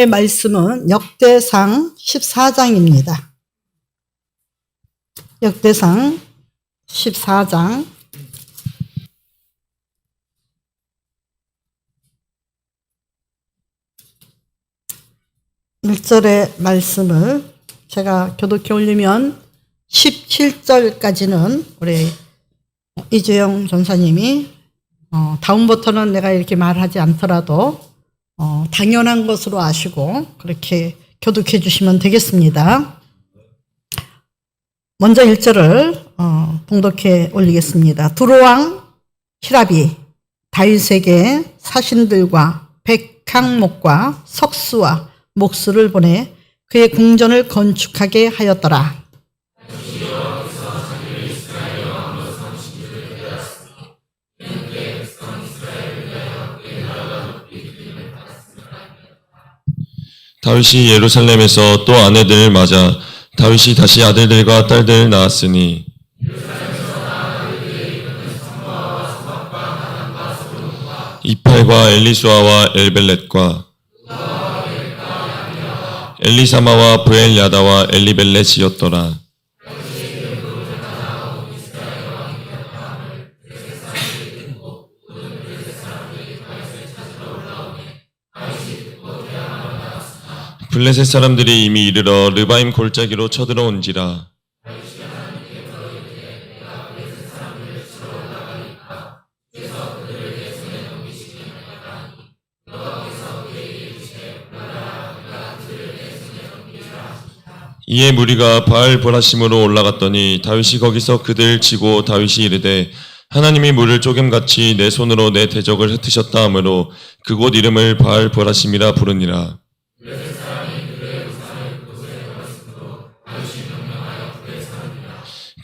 말씀은 역대상 14장입니다. 역대상 14장 1절의 말씀을 제가 교독해 올리면 17절까지는 우리 이재영 전사님이 다음부터는 내가 이렇게 말하지 않더라도 당연한 것으로 아시고 그렇게 교독해 주시면 되겠습니다. 먼저 1절을 봉독해 올리겠습니다. 두로왕 히랍이 다윗에게 사신들과 백향목과 석수와 목수를 보내 그의 궁전을 건축하게 하였더라. 다윗이 예루살렘에서 또 아내들을 맞아 다윗이 다시 아들들과 딸들을 낳았으니 이팔과 엘리수아와 엘벨렛과 엘리사마와 브엘야다와 엘리벨렛이었더라. 블레셋 사람들이 이미 이르러 르바임 골짜기로 쳐들어온지라. 이에 무리가 바알 보라심으로 올라갔더니 다윗이 거기서 그들 치고 다윗이 이르되 하나님이 물을 쪼겜같이 내 손으로 내 대적을 흩으셨다 하므로 그곳 이름을 바알 보라심이라 부르니라.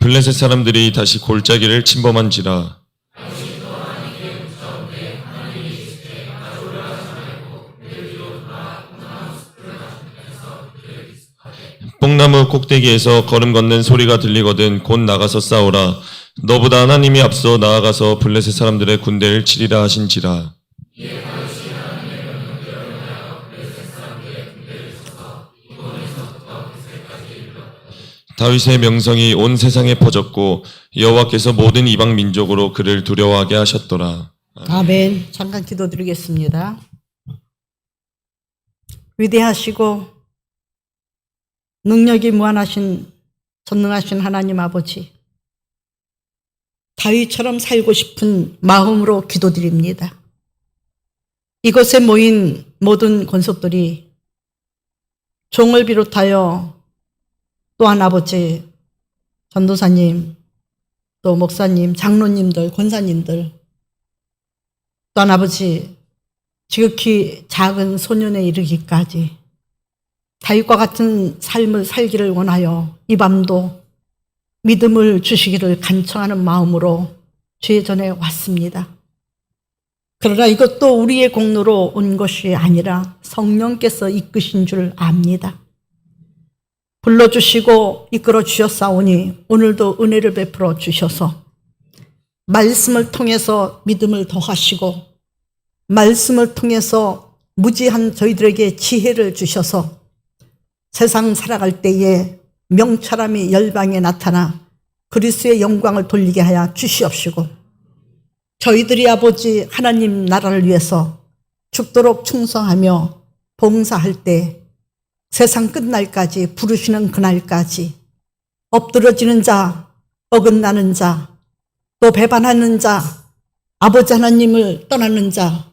블레셋 사람들이 다시 골짜기를 침범한지라. 뽕나무 꼭대기에서 걸음 걷는 소리가 들리거든 곧 나가서 싸우라. 너보다 하나님이 앞서 나아가서 블레셋 사람들의 군대를 치리라 하신지라. 다윗의 명성이 온 세상에 퍼졌고 여호와께서 모든 이방 민족으로 그를 두려워하게 하셨더라. 아멘. 잠깐 기도드리겠습니다. 위대하시고 능력이 무한하신 전능하신 하나님 아버지, 다윗처럼 살고 싶은 마음으로 기도드립니다. 이곳에 모인 모든 권속들이 종을 비롯하여 또한 아버지, 전도사님, 또 목사님, 장로님들, 권사님들, 또한 아버지, 지극히 작은 소년에 이르기까지 다윗과 같은 삶을 살기를 원하여 이 밤도 믿음을 주시기를 간청하는 마음으로 주의 전에 왔습니다. 그러나 이것도 우리의 공로로 온 것이 아니라 성령께서 이끄신 줄 압니다. 불러주시고 이끌어 주셨사오니 오늘도 은혜를 베풀어 주셔서 말씀을 통해서 믿음을 더하시고 말씀을 통해서 무지한 저희들에게 지혜를 주셔서 세상 살아갈 때에 명철함이 열방에 나타나 그리스도의 영광을 돌리게 하여 주시옵시고 저희들이 아버지 하나님 나라를 위해서 죽도록 충성하며 봉사할 때 세상 끝날까지 부르시는 그날까지 엎드러지는 자, 어긋나는 자, 또 배반하는 자, 아버지 하나님을 떠나는 자,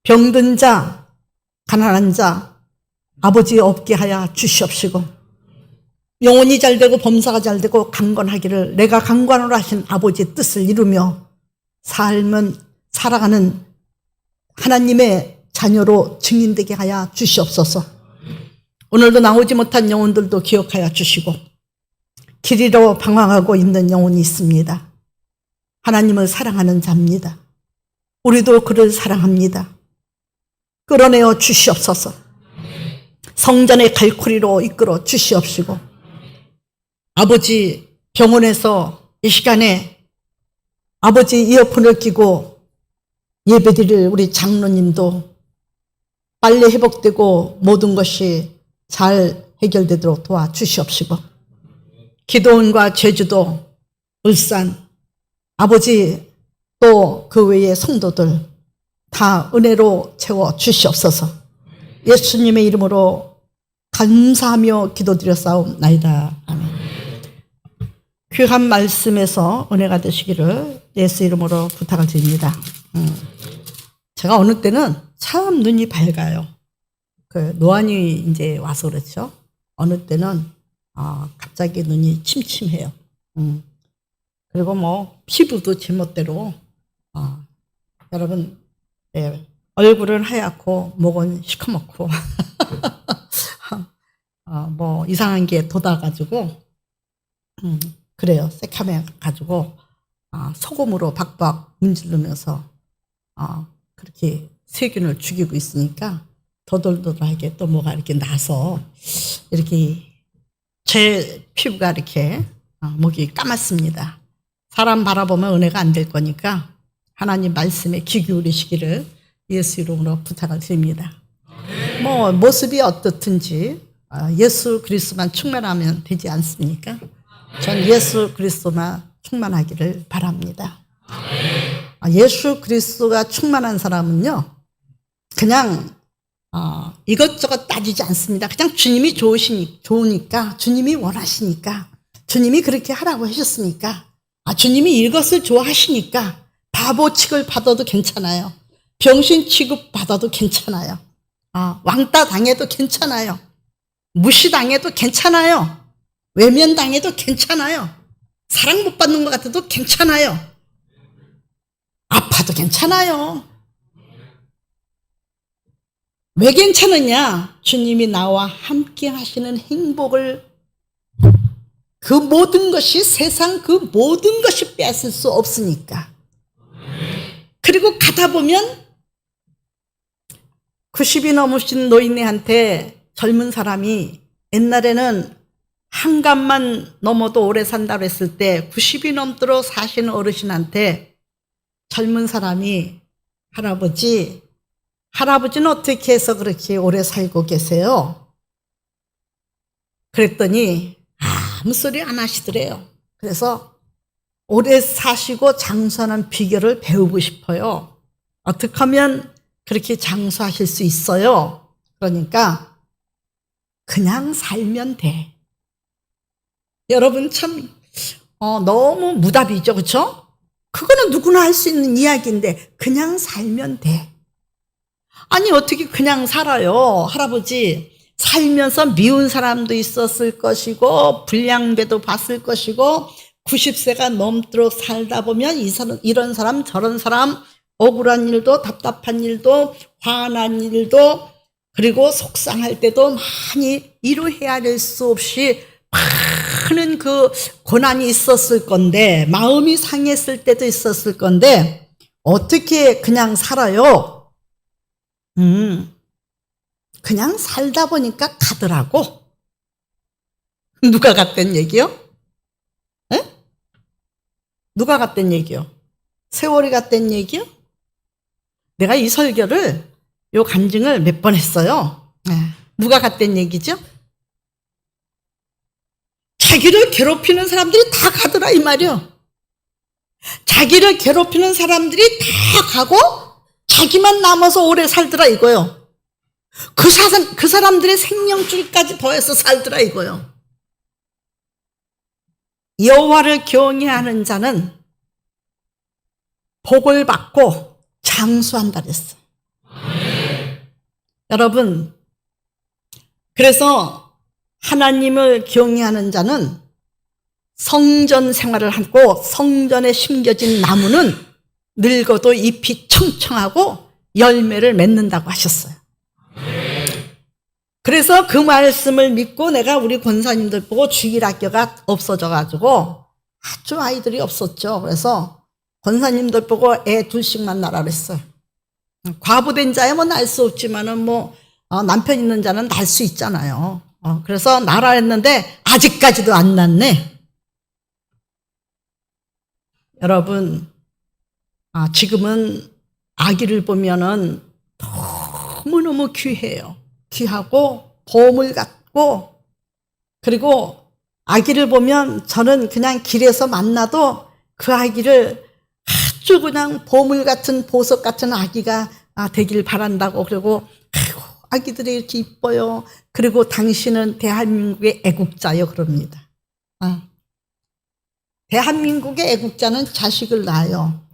병든 자, 가난한 자, 아버지 없게 하여 주시옵시고 영혼이 잘되고 범사가 잘되고 강건하기를 내가 강건으로 하신 아버지의 뜻을 이루며 삶은 살아가는 하나님의 자녀로 증인되게 하여 주시옵소서. 오늘도 나오지 못한 영혼들도 기억하여 주시고 길 잃어 방황하고 있는 영혼이 있습니다. 하나님을 사랑하는 자입니다. 우리도 그를 사랑합니다. 끌어내어 주시옵소서. 성전의 갈고리로 이끌어 주시옵시고 아버지 병원에서 이 시간에 아버지 이어폰을 끼고 예배드릴 우리 장로님도 빨리 회복되고 모든 것이 잘 해결되도록 도와주시옵시고, 기도원과 제주도, 울산, 아버지 또 그 외의 성도들 다 은혜로 채워 주시옵소서. 예수님의 이름으로 감사하며 기도드렸사옵나이다. 아멘. 귀한 말씀에서 은혜가 되시기를 예수 이름으로 부탁을 드립니다. 제가 어느 때는 참 눈이 밝아요. 그 노안이 이제 와서 그렇죠. 어느 때는 갑자기 눈이 침침해요. 그리고 뭐 피부도 제멋대로 여러분, 얼굴은 하얗고 목은 시커멓고 뭐 이상한 게 돋아가지고 그래요. 새카매가지고 소금으로 박박 문지르면서 그렇게 세균을 죽이고 있으니까 도돌도돌하게 또 뭐가 이렇게 나서 이렇게 제 피부가 이렇게 목이 까맣습니다. 사람 바라보면 은혜가 안 될 거니까 하나님 말씀에 귀 기울이시기를 예수 이름으로 부탁을 드립니다. 뭐 모습이 어떻든지 예수 그리스도만 충만하면 되지 않습니까? 전 예수 그리스도만 충만하기를 바랍니다. 예수 그리스도가 충만한 사람은요, 그냥 이것저것 따지지 않습니다. 그냥 주님이 좋으니까, 주님이 원하시니까, 주님이 그렇게 하라고 하셨으니까, 주님이 이것을 좋아하시니까 바보 취급 받아도 괜찮아요. 병신 취급 받아도 괜찮아요. 왕따 당해도 괜찮아요. 무시당해도 괜찮아요. 외면당해도 괜찮아요. 사랑 못 받는 것 같아도 괜찮아요. 아파도 괜찮아요. 왜 괜찮으냐? 주님이 나와 함께 하시는 행복을, 그 모든 것이, 세상 그 모든 것이 뺏을 수 없으니까. 그리고 가다 보면 90이 넘으신 노인네한테 젊은 사람이, 옛날에는 한갑만 넘어도 오래 산다고 했을 때 90이 넘도록 사시는 어르신한테 젊은 사람이 할아버지는 어떻게 해서 그렇게 오래 살고 계세요? 그랬더니 아무 소리 안 하시더래요. 그래서 오래 사시고 장수하는 비결을 배우고 싶어요. 어떻게 하면 그렇게 장수하실 수 있어요? 그러니까 그냥 살면 돼. 여러분 참 너무 무답이죠, 그렇죠? 그거는 누구나 할 수 있는 이야기인데 그냥 살면 돼. 아니 어떻게 그냥 살아요? 할아버지 살면서 미운 사람도 있었을 것이고 불량배도 봤을 것이고 90세가 넘도록 살다 보면 이런 사람 저런 사람 억울한 일도 답답한 일도 화난 일도 그리고 속상할 때도 많이 이루 헤아릴 수 없이 많은 그 고난이 있었을 건데 마음이 상했을 때도 있었을 건데 어떻게 그냥 살아요? 그냥 살다 보니까 가더라고. 누가 갔단 얘기요? 에? 누가 갔단 얘기요? 세월이 갔단 얘기요? 내가 이 설교를 요 간증을 몇 번 했어요. 누가 갔단 얘기죠? 자기를 괴롭히는 사람들이 다 가더라 이 말이요. 자기를 괴롭히는 사람들이 다 가고 자기만 남아서 오래 살더라 이거요. 그 사람들의 생명줄까지 더해서 살더라 이거요. 여호와를 경외하는 자는 복을 받고 장수한다 그랬어. 여러분, 그래서 하나님을 경외하는 자는 성전 생활을 하고 성전에 심겨진 나무는 늙어도 잎이 청청하고 열매를 맺는다고 하셨어요. 그래서 그 말씀을 믿고 내가 우리 권사님들 보고 주일학교가 없어져가지고 아주 아이들이 없었죠. 그래서 권사님들 보고 애 둘씩만 낳으라 그랬어요. 과부된 자야 뭐 낳을 수 없지만은 뭐 남편 있는 자는 낳을 수 있잖아요. 그래서 낳으라 했는데 아직까지도 안 낳네. 여러분, 지금은 아기를 보면은 너무너무 귀해요. 귀하고 보물 같고, 그리고 아기를 보면 저는 그냥 길에서 만나도 그 아기를 아주 그냥 보물 같은 보석 같은 아기가 되길 바란다고. 그리고 아이고, 아기들이 이렇게 이뻐요. 그리고 당신은 대한민국의 애국자요 그럽니다. 대한민국의 애국자는 자식을 낳아요.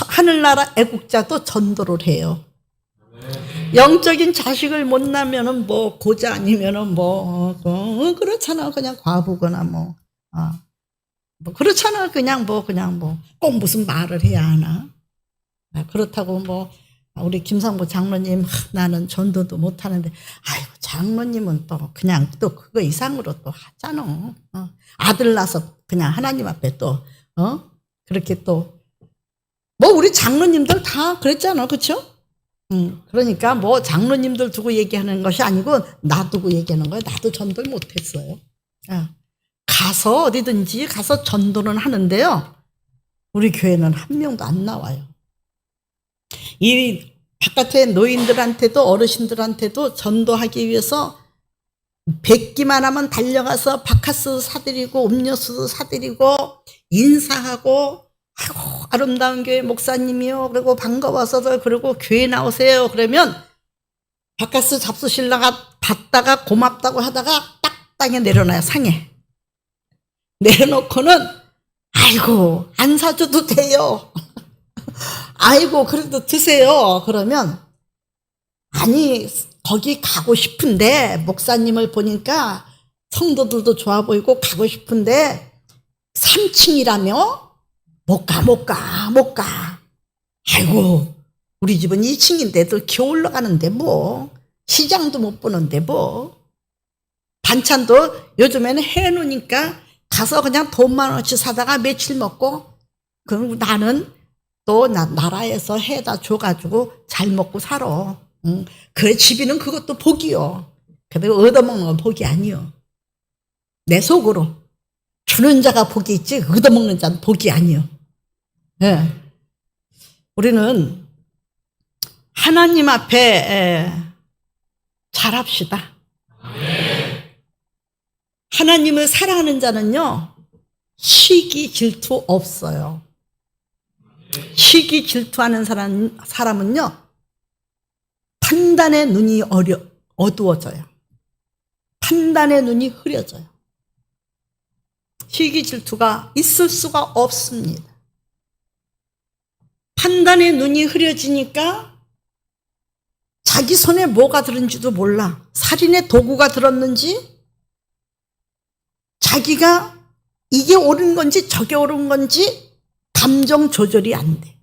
하늘나라 애국자도 전도를 해요. 영적인 자식을 못 낳으면은 뭐 고자 아니면은 뭐 그렇잖아. 그냥 과부거나 뭐 그렇잖아. 그냥 뭐 꼭 무슨 말을 해야 하나. 그렇다고 뭐 우리 김상보 장로님 나는 전도도 못 하는데 아이고 장로님은 또 그냥 또 그거 이상으로 또 하잖아. 아들 낳아서 그냥 하나님 앞에 또 그렇게 또 뭐 우리 장로님들 다 그랬잖아. 그렇죠? 그러니까 뭐 장로님들 두고 얘기하는 것이 아니고 나 두고 얘기하는 거예요. 나도 전도를 못했어요. 가서 어디든지 가서 전도는 하는데요. 우리 교회는 한 명도 안 나와요. 이 바깥에 노인들한테도 어르신들한테도 전도하기 위해서 뵙기만 하면 달려가서 바카스 사드리고 음료수도 사드리고 인사하고 아이고 아름다운 교회 목사님이요. 그리고 반가워서 그리고 교회 나오세요. 그러면 바카스 잡수실라가 받다가 고맙다고 하다가 딱 땅에 내려놔요. 상에. 내려놓고는 아이고 안 사줘도 돼요. 아이고 그래도 드세요. 그러면 아니 거기 가고 싶은데 목사님을 보니까 성도들도 좋아 보이고 가고 싶은데 3층이라며? 못 가. 아이고 우리 집은 2층인데도 겨우 올라가는데 뭐 시장도 못 보는데 뭐 반찬도 요즘에는 해놓으니까 가서 그냥 돈 10,000원치 사다가 며칠 먹고 그럼 나는 또 나라에서 해다 줘가지고 잘 먹고 살아. 그래 집이는 그것도 복이요. 근데 얻어먹는 건 복이 아니요. 내 속으로 주는 자가 복이 있지 얻어먹는 자는 복이 아니요. 네. 우리는 하나님 앞에 잘합시다. 하나님을 사랑하는 자는요 시기 질투 없어요. 시기 질투하는 사람은요 판단의 눈이 어두워져요. 판단의 눈이 흐려져요. 시기 질투가 있을 수가 없습니다. 판단의 눈이 흐려지니까 자기 손에 뭐가 들은지도 몰라. 살인의 도구가 들었는지 자기가 이게 옳은 건지 저게 옳은 건지 감정 조절이 안 돼.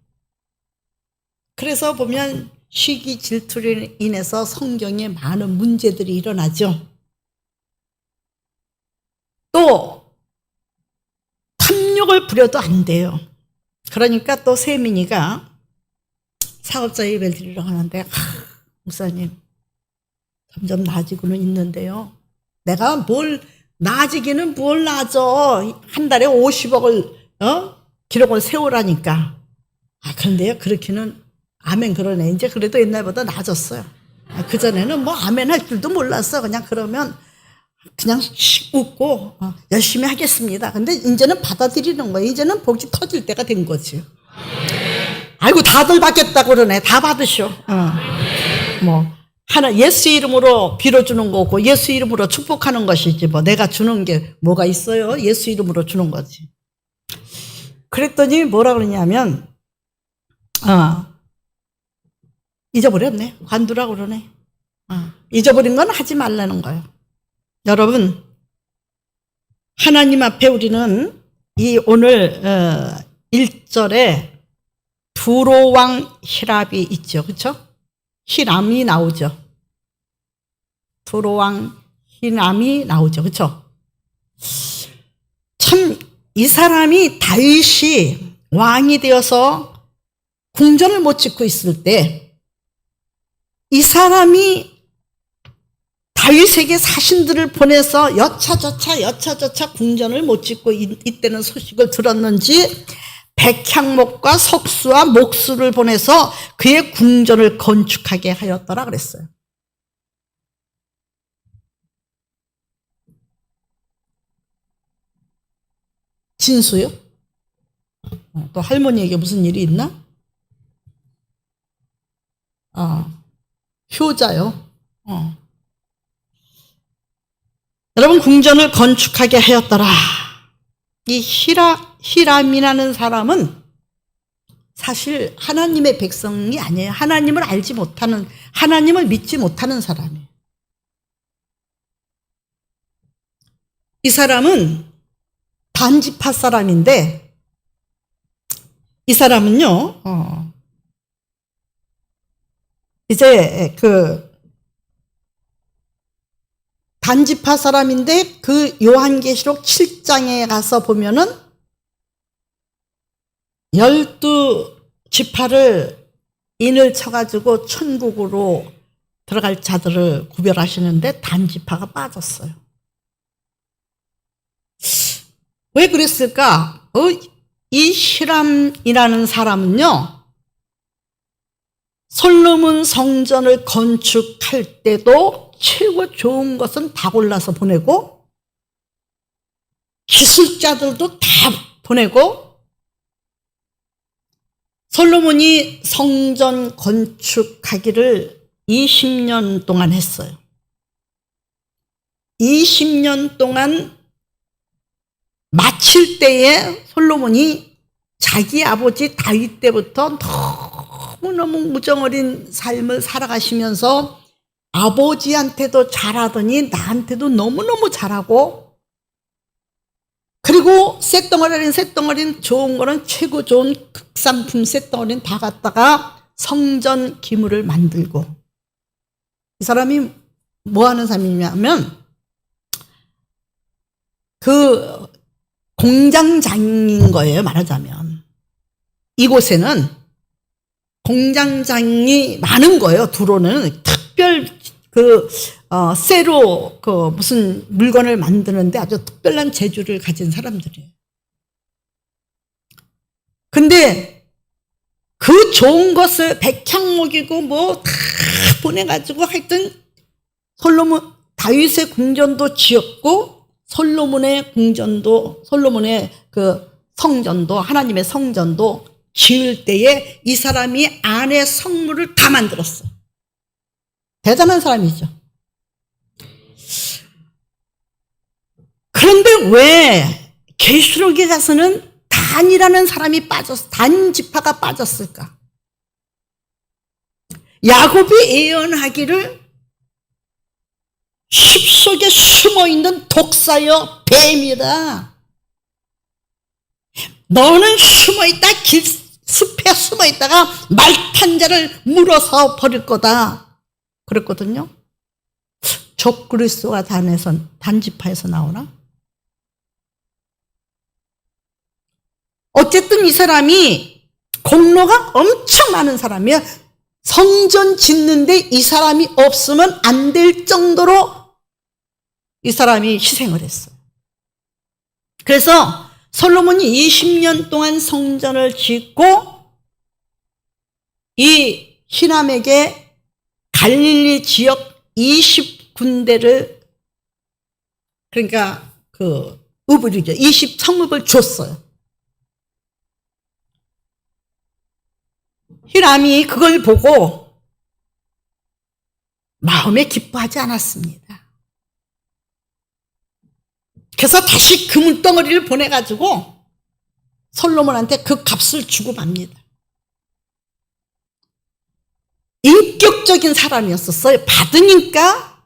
그래서 보면 시기 질투로 인해서 성경에 많은 문제들이 일어나죠. 또 탐욕을 부려도 안 돼요. 그러니까 또 세민이가 사업자 예배를 드리러 가는데 목사님 점점 나아지고는 있는데요. 내가 뭘 나아지기는 뭘 나아져. 한 달에 50억을 기록을 세우라니까. 그런데요 그렇게는 아멘 그러네. 이제 그래도 옛날보다 나아졌어요. 그전에는 뭐 아멘 할 줄도 몰랐어. 그냥 그러면 그냥 웃고 열심히 하겠습니다. 근데 이제는 받아들이는 거예요. 이제는 복이 터질 때가 된 거지. 아이고 다들 받겠다고 그러네. 다 받으셔. 뭐 하나 예수 이름으로 빌어주는 거고 예수 이름으로 축복하는 것이지 뭐 내가 주는 게 뭐가 있어요. 예수 이름으로 주는 거지. 그랬더니 뭐라 그러냐면 잊어버렸네. 관두라고 그러네. 잊어버린 건 하지 말라는 거예요. 여러분 하나님 앞에 우리는 이 오늘 1절에 두로왕 히람이 있죠. 그렇죠? 히람이 나오죠. 두로왕 히람이 나오죠. 그렇죠? 참 이 사람이 다윗이 왕이 되어서 궁전을 못 짓고 있을 때 이 사람이 다윗에게 사신들을 보내서 여차저차 궁전을 못 짓고 있다는 소식을 들었는지 백향목과 석수와 목수를 보내서 그의 궁전을 건축하게 하였더라 그랬어요. 진수요? 또 할머니에게 무슨 일이 있나? 효자요. 여러분, 궁전을 건축하게 하였더라. 이 히람이라는 사람은 사실 하나님의 백성이 아니에요. 하나님을 알지 못하는, 하나님을 믿지 못하는 사람이에요. 이 사람은 단지파 사람인데, 이 사람은요, 이제 단지파 사람인데 그 요한계시록 7장에 가서 보면은 12지파를 인을 쳐가지고 천국으로 들어갈 자들을 구별하시는데 단지파가 빠졌어요. 왜 그랬을까? 이 히람이라는 사람은요, 솔로몬 성전을 건축할 때도 최고 좋은 것은 다 골라서 보내고, 기술자들도 다 보내고, 솔로몬이 성전 건축하기를 20년 동안 했어요. 20년 동안 마칠 때에 솔로몬이 자기 아버지 다윗 때부터 너무너무 무정어린 삶을 살아가시면서 아버지한테도 잘하더니 나한테도 너무너무 잘하고, 그리고 쇳덩어리는 좋은 거는 최고 좋은 극상품 쇳덩어리는 다 갖다가 성전 기물을 만들고, 이 사람이 뭐 하는 사람이냐면 그 공장장인 거예요, 말하자면. 이곳에는 공장장이 많은 거예요. 두로는 특별 쇠로 무슨 물건을 만드는데 아주 특별한 재주를 가진 사람들이에요. 근데 그 좋은 것을 백향목이고 뭐 다 보내가지고 하여튼 솔로몬, 다윗의 궁전도 지었고, 솔로몬의 그 성전도, 하나님의 성전도 지을 때에 이 사람이 안에 성물을 다 만들었어. 대단한 사람이죠. 그런데 왜 계시록에 가서는 단이라는 사람이 단지파가 빠졌을까? 야곱이 예언하기를 숲속에 숨어있는 독사여 뱀이다. 너는 숨어있다, 숲에 숨어있다가 말탄 자를 물어서 버릴 거다. 그랬거든요. 적그리스도가 단지파에서 나오나? 어쨌든 이 사람이 공로가 엄청 많은 사람이야. 성전 짓는데 이 사람이 없으면 안 될 정도로 이 사람이 희생을 했어요. 그래서 솔로몬이 20년 동안 성전을 짓고 이 히람에게 갈릴리 지역 20군데를, 그러니까 의불이죠. 20성읍을 줬어요. 히람이 그걸 보고 마음에 기뻐하지 않았습니다. 그래서 다시 그물덩어리를 보내가지고 솔로몬한테 그 값을 주고 맙니다. 인격적인 사람이었었어요. 받으니까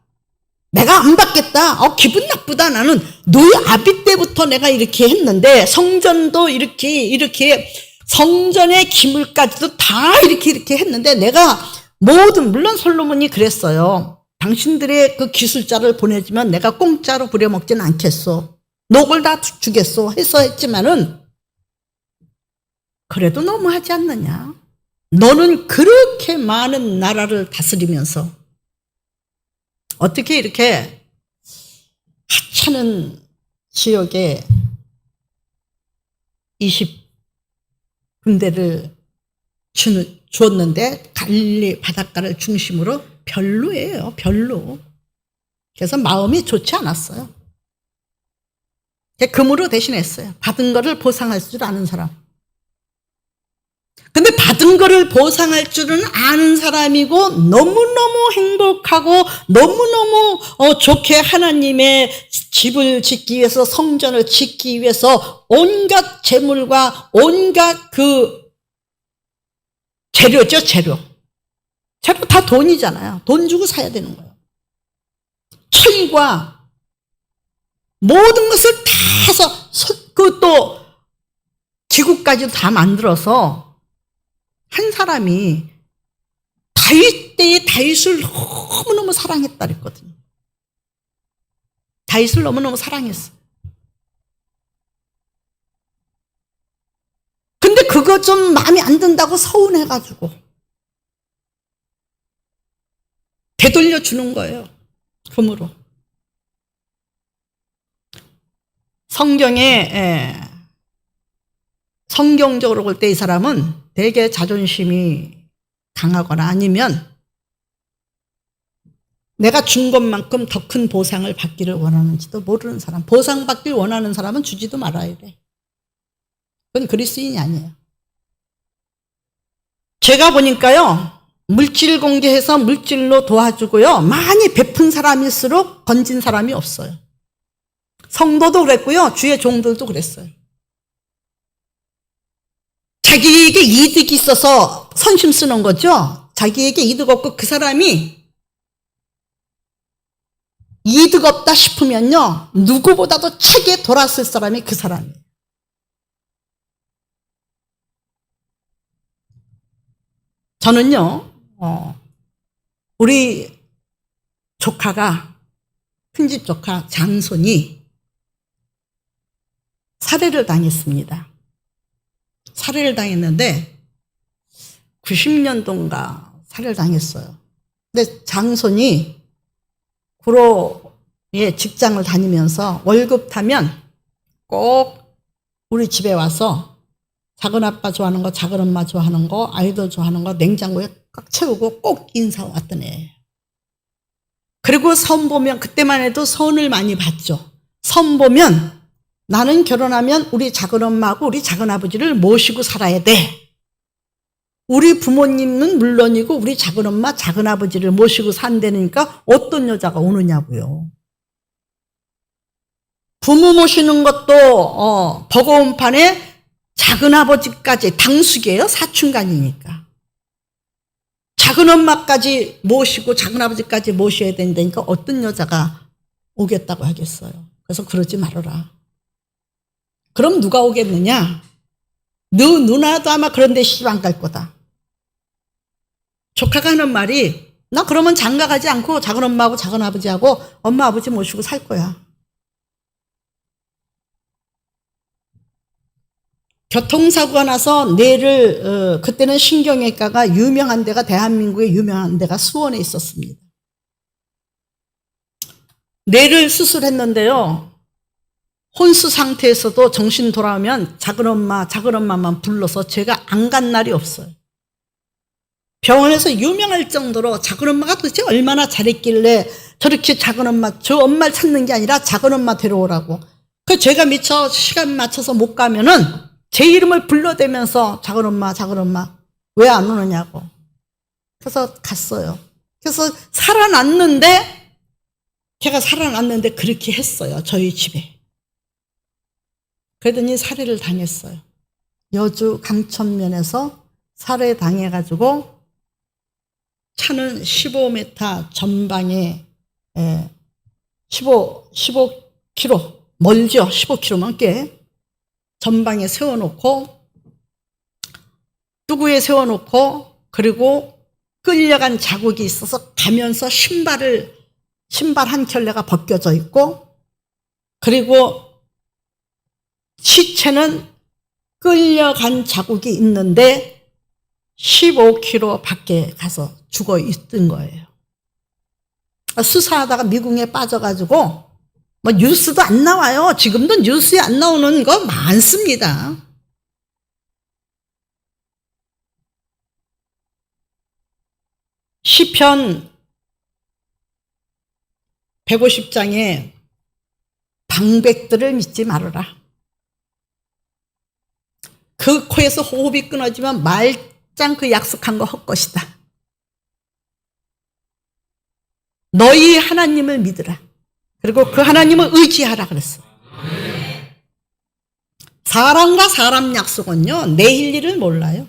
내가 안 받겠다. 기분 나쁘다. 나는 너희 아비 때부터 내가 이렇게 했는데, 성전도 이렇게 성전의 기물까지도 다 이렇게 했는데, 내가 물론 솔로몬이 그랬어요. 당신들의 그 기술자를 보내주면 내가 공짜로 부려먹진 않겠소. 녹을 다 주겠소. 해서 했지만은, 그래도 너무하지 않느냐. 너는 그렇게 많은 나라를 다스리면서 어떻게 이렇게 하찮은 지역에 20군데를 주었는데 갈릴리 바닷가를 중심으로 별로예요. 별로. 그래서 마음이 좋지 않았어요. 금으로 대신했어요. 받은 거를 보상할 줄 아는 사람. 근데 받은 거를 보상할 줄은 아는 사람이고 너무너무 행복하고 너무너무 좋게 하나님의 집을 짓기 위해서, 성전을 짓기 위해서 온갖 재물과 온갖 그 재료죠, 재료 다 돈이잖아요. 돈 주고 사야 되는 거예요. 철과 모든 것을 다 해서 그것도 기구까지 다 만들어서 한 사람이 다윗 때의 다윗을 너무너무 사랑했다 그랬거든요. 다윗을 너무너무 사랑했어. 근데 그거 좀 마음에 안 든다고 서운해가지고 되돌려 주는 거예요. 금으로. 성경적으로 볼 때 이 사람은 되게 자존심이 강하거나 아니면 내가 준 것만큼 더 큰 보상을 받기를 원하는지도 모르는 사람. 보상받기를 원하는 사람은 주지도 말아야 돼. 그건 그리스도인이 아니에요. 제가 보니까요, 물질 공개해서 물질로 도와주고요, 많이 베푼 사람일수록 건진 사람이 없어요. 성도도 그랬고요, 주의 종들도 그랬어요. 자기에게 이득이 있어서 선심 쓰는 거죠. 자기에게 이득 없고 그 사람이 이득 없다 싶으면요, 누구보다도 책에 돌았을 사람이 그 사람이에요. 저는요, 우리 조카가, 큰집 조카 장손이 살해를 당했습니다. 살해를 당했는데 90년도인가 살해를 당했어요. 근데 장손이 구로에 직장을 다니면서 월급 타면 꼭 우리 집에 와서 작은 아빠 좋아하는 거, 작은 엄마 좋아하는 거, 아이들 좋아하는 거 냉장고에 꽉 채우고 꼭 인사 왔던 애예요. 그리고 선 보면, 그때만 해도 선을 많이 봤죠. 선 보면 나는 결혼하면 우리 작은 엄마하고 우리 작은 아버지를 모시고 살아야 돼. 우리 부모님은 물론이고 우리 작은 엄마, 작은 아버지를 모시고 산다니까 어떤 여자가 오느냐고요. 부모 모시는 것도 버거운 판에 작은 아버지까지, 당숙이에요. 사춘간이니까. 작은 엄마까지 모시고 작은 아버지까지 모셔야 된다니까 어떤 여자가 오겠다고 하겠어요. 그래서 그러지 말아라. 그럼 누가 오겠느냐? 너 누나도 아마 그런 데 시집 안 갈 거다. 조카가 하는 말이, 나 그러면 장가 가지 않고 작은 엄마하고 작은 아버지하고 엄마 아버지 모시고 살 거야. 교통사고가 나서 뇌를, 그때는 신경외과가 유명한 데가, 대한민국에 유명한 데가 수원에 있었습니다. 뇌를 수술했는데요, 혼수 상태에서도 정신 돌아오면 작은 엄마만 불러서 제가 안 간 날이 없어요. 병원에서 유명할 정도로 작은 엄마가 도대체 얼마나 잘했길래 저렇게 작은 엄마, 저 엄마를 찾는 게 아니라 작은 엄마 데려오라고. 그 제가 미처 시간 맞춰서 못 가면은 제 이름을 불러대면서 작은 엄마 왜 안 오느냐고. 그래서 갔어요. 그래서 제가 살아났는데 그렇게 했어요. 저희 집에. 그러더니 살해를 당했어요. 여주 강천면에서 살해당해가지고 차는 15m 전방에 15km, 멀죠. 15km만 꽤. 전방에 세워놓고, 뚜구에 세워놓고, 그리고 끌려간 자국이 있어서 가면서 신발 한 켤레가 벗겨져 있고, 그리고 시체는 끌려간 자국이 있는데 15km 밖에 가서 죽어 있던 거예요. 수사하다가 미궁에 빠져가지고 뭐 뉴스도 안 나와요. 지금도 뉴스에 안 나오는 거 많습니다. 시편 150장에 방백들을 믿지 말아라. 그 코에서 호흡이 끊어지면 말짱 그 약속한 거 헛것이다. 너희 하나님을 믿으라. 그리고 그 하나님을 의지하라 그랬어. 사람과 사람 약속은요, 내일 일을 몰라요.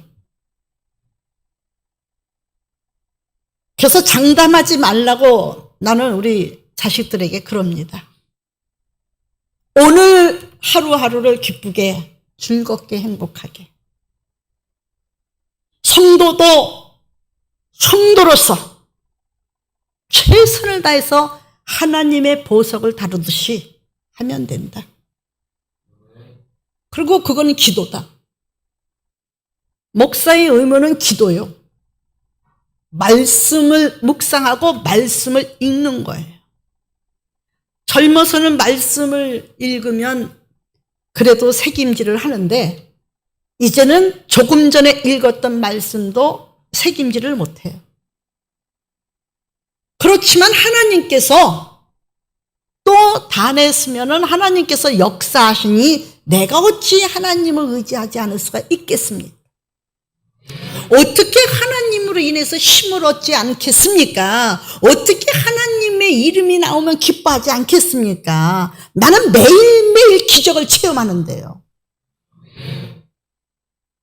그래서 장담하지 말라고 나는 우리 자식들에게 그럽니다. 오늘 하루하루를 기쁘게, 즐겁게, 행복하게. 성도로서 최선을 다해서 하나님의 보석을 다루듯이 하면 된다. 그리고 그건 기도다. 목사의 의무는 기도요. 말씀을 묵상하고 말씀을 읽는 거예요. 젊어서는 말씀을 읽으면 그래도 새김질을 하는데 이제는 조금 전에 읽었던 말씀도 새김질을 못해요. 그렇지만 하나님께서 또 단했으면 하나님께서 역사하시니 내가 어찌 하나님을 의지하지 않을 수가 있겠습니까? 어떻게 하나님으로 인해서 힘을 얻지 않겠습니까? 어떻게 하나님의 이름이 나오면 기뻐하지 않겠습니까? 나는 매일매일 기적을 체험하는데요.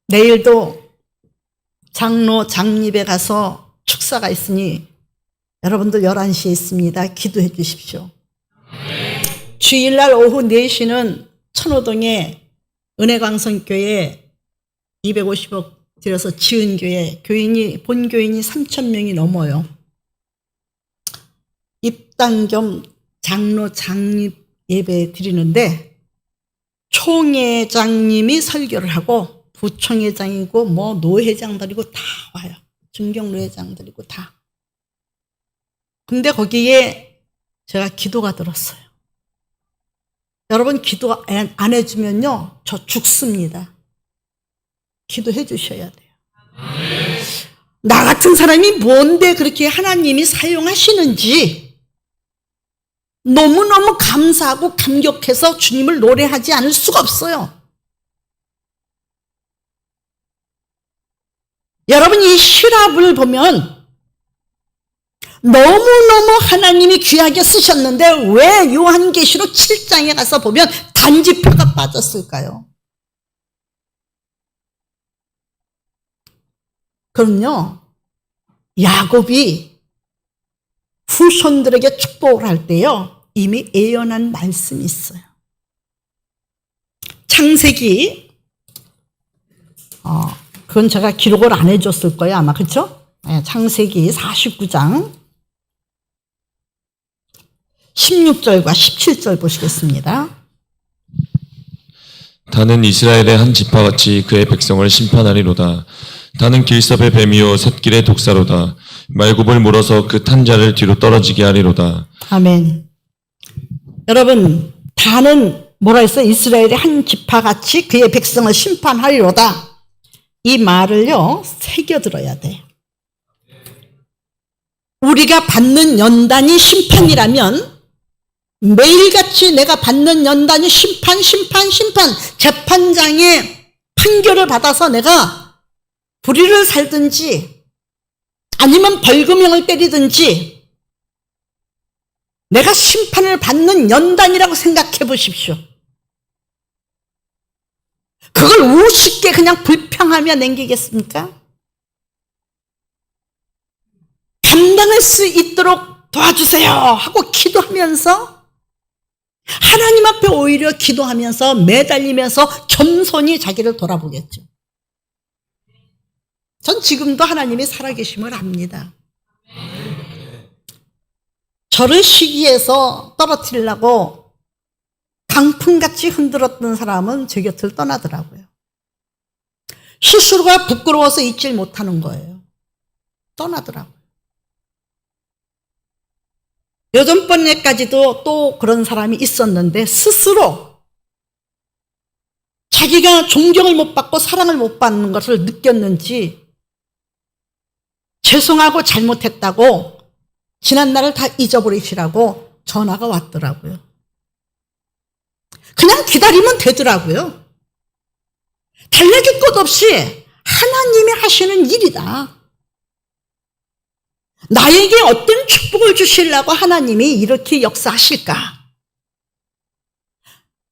내일도 장로 장립에 가서 축사가 있으니 여러분들 11시에 있습니다. 기도해 주십시오. 주일날 오후 4시는 천호동에 은혜광성교회 250억 들여서 지은 교회, 본 교인이 3,000명이 넘어요. 입당 겸 장로 장립 예배 드리는데 총회장님이 설교를 하고 부총회장이고 뭐 노회장들이고 다 와요. 중경노회장들이고 다. 근데 거기에 제가 기도가 들었어요. 여러분 기도 안 해주면요 저 죽습니다. 기도해 주셔야 돼요. 나 같은 사람이 뭔데 그렇게 하나님이 사용하시는지 너무너무 감사하고 감격해서 주님을 노래하지 않을 수가 없어요. 여러분 이 시랍을 보면 너무너무 하나님이 귀하게 쓰셨는데 왜 요한계시록 7장에 가서 보면 단지표가 빠졌을까요? 그럼요, 야곱이 후손들에게 축복을 할 때요 이미 예언한 말씀이 있어요. 창세기 그건 제가 기록을 안 해줬을 거예요 아마. 그렇죠? 네, 창세기 49장 16절과 17절 보시겠습니다. 다는 이스라엘의 한 지파같이 그의 백성을 심판하리로다. 다는 길섭의 뱀이요 샛길의 독사로다. 말굽을 물어서 그 탄자를 뒤로 떨어지게 하리로다. 아멘. 여러분 다는 뭐라 했어요? 이스라엘의 한 지파같이 그의 백성을 심판하리로다. 이 말을요 새겨들어야 돼. 우리가 받는 연단이 심판이라면 매일같이 내가 받는 연단이 심판 재판장의 판결을 받아서 내가 불의를 살든지 아니면 벌금형을 때리든지 내가 심판을 받는 연단이라고 생각해 보십시오. 그걸 우습게 그냥 불평하며 넘기겠습니까? 감당할 수 있도록 도와주세요 하고 기도하면서 하나님 앞에 오히려 기도하면서 매달리면서 겸손히 자기를 돌아보겠죠. 전 지금도 하나님이 살아계심을 압니다. 저를 시기에서 떨어뜨리려고 강풍같이 흔들었던 사람은 제 곁을 떠나더라고요. 스스로가 부끄러워서 잊질 못하는 거예요. 떠나더라고요. 여전번에까지도 또 그런 사람이 있었는데 스스로 자기가 존경을 못 받고 사랑을 못 받는 것을 느꼈는지 죄송하고 잘못했다고 지난 날을 다 잊어버리시라고 전화가 왔더라고요. 그냥 기다리면 되더라고요. 달래줄 것 없이 하나님이 하시는 일이다. 나에게 어떤 축복을 주시려고 하나님이 이렇게 역사하실까?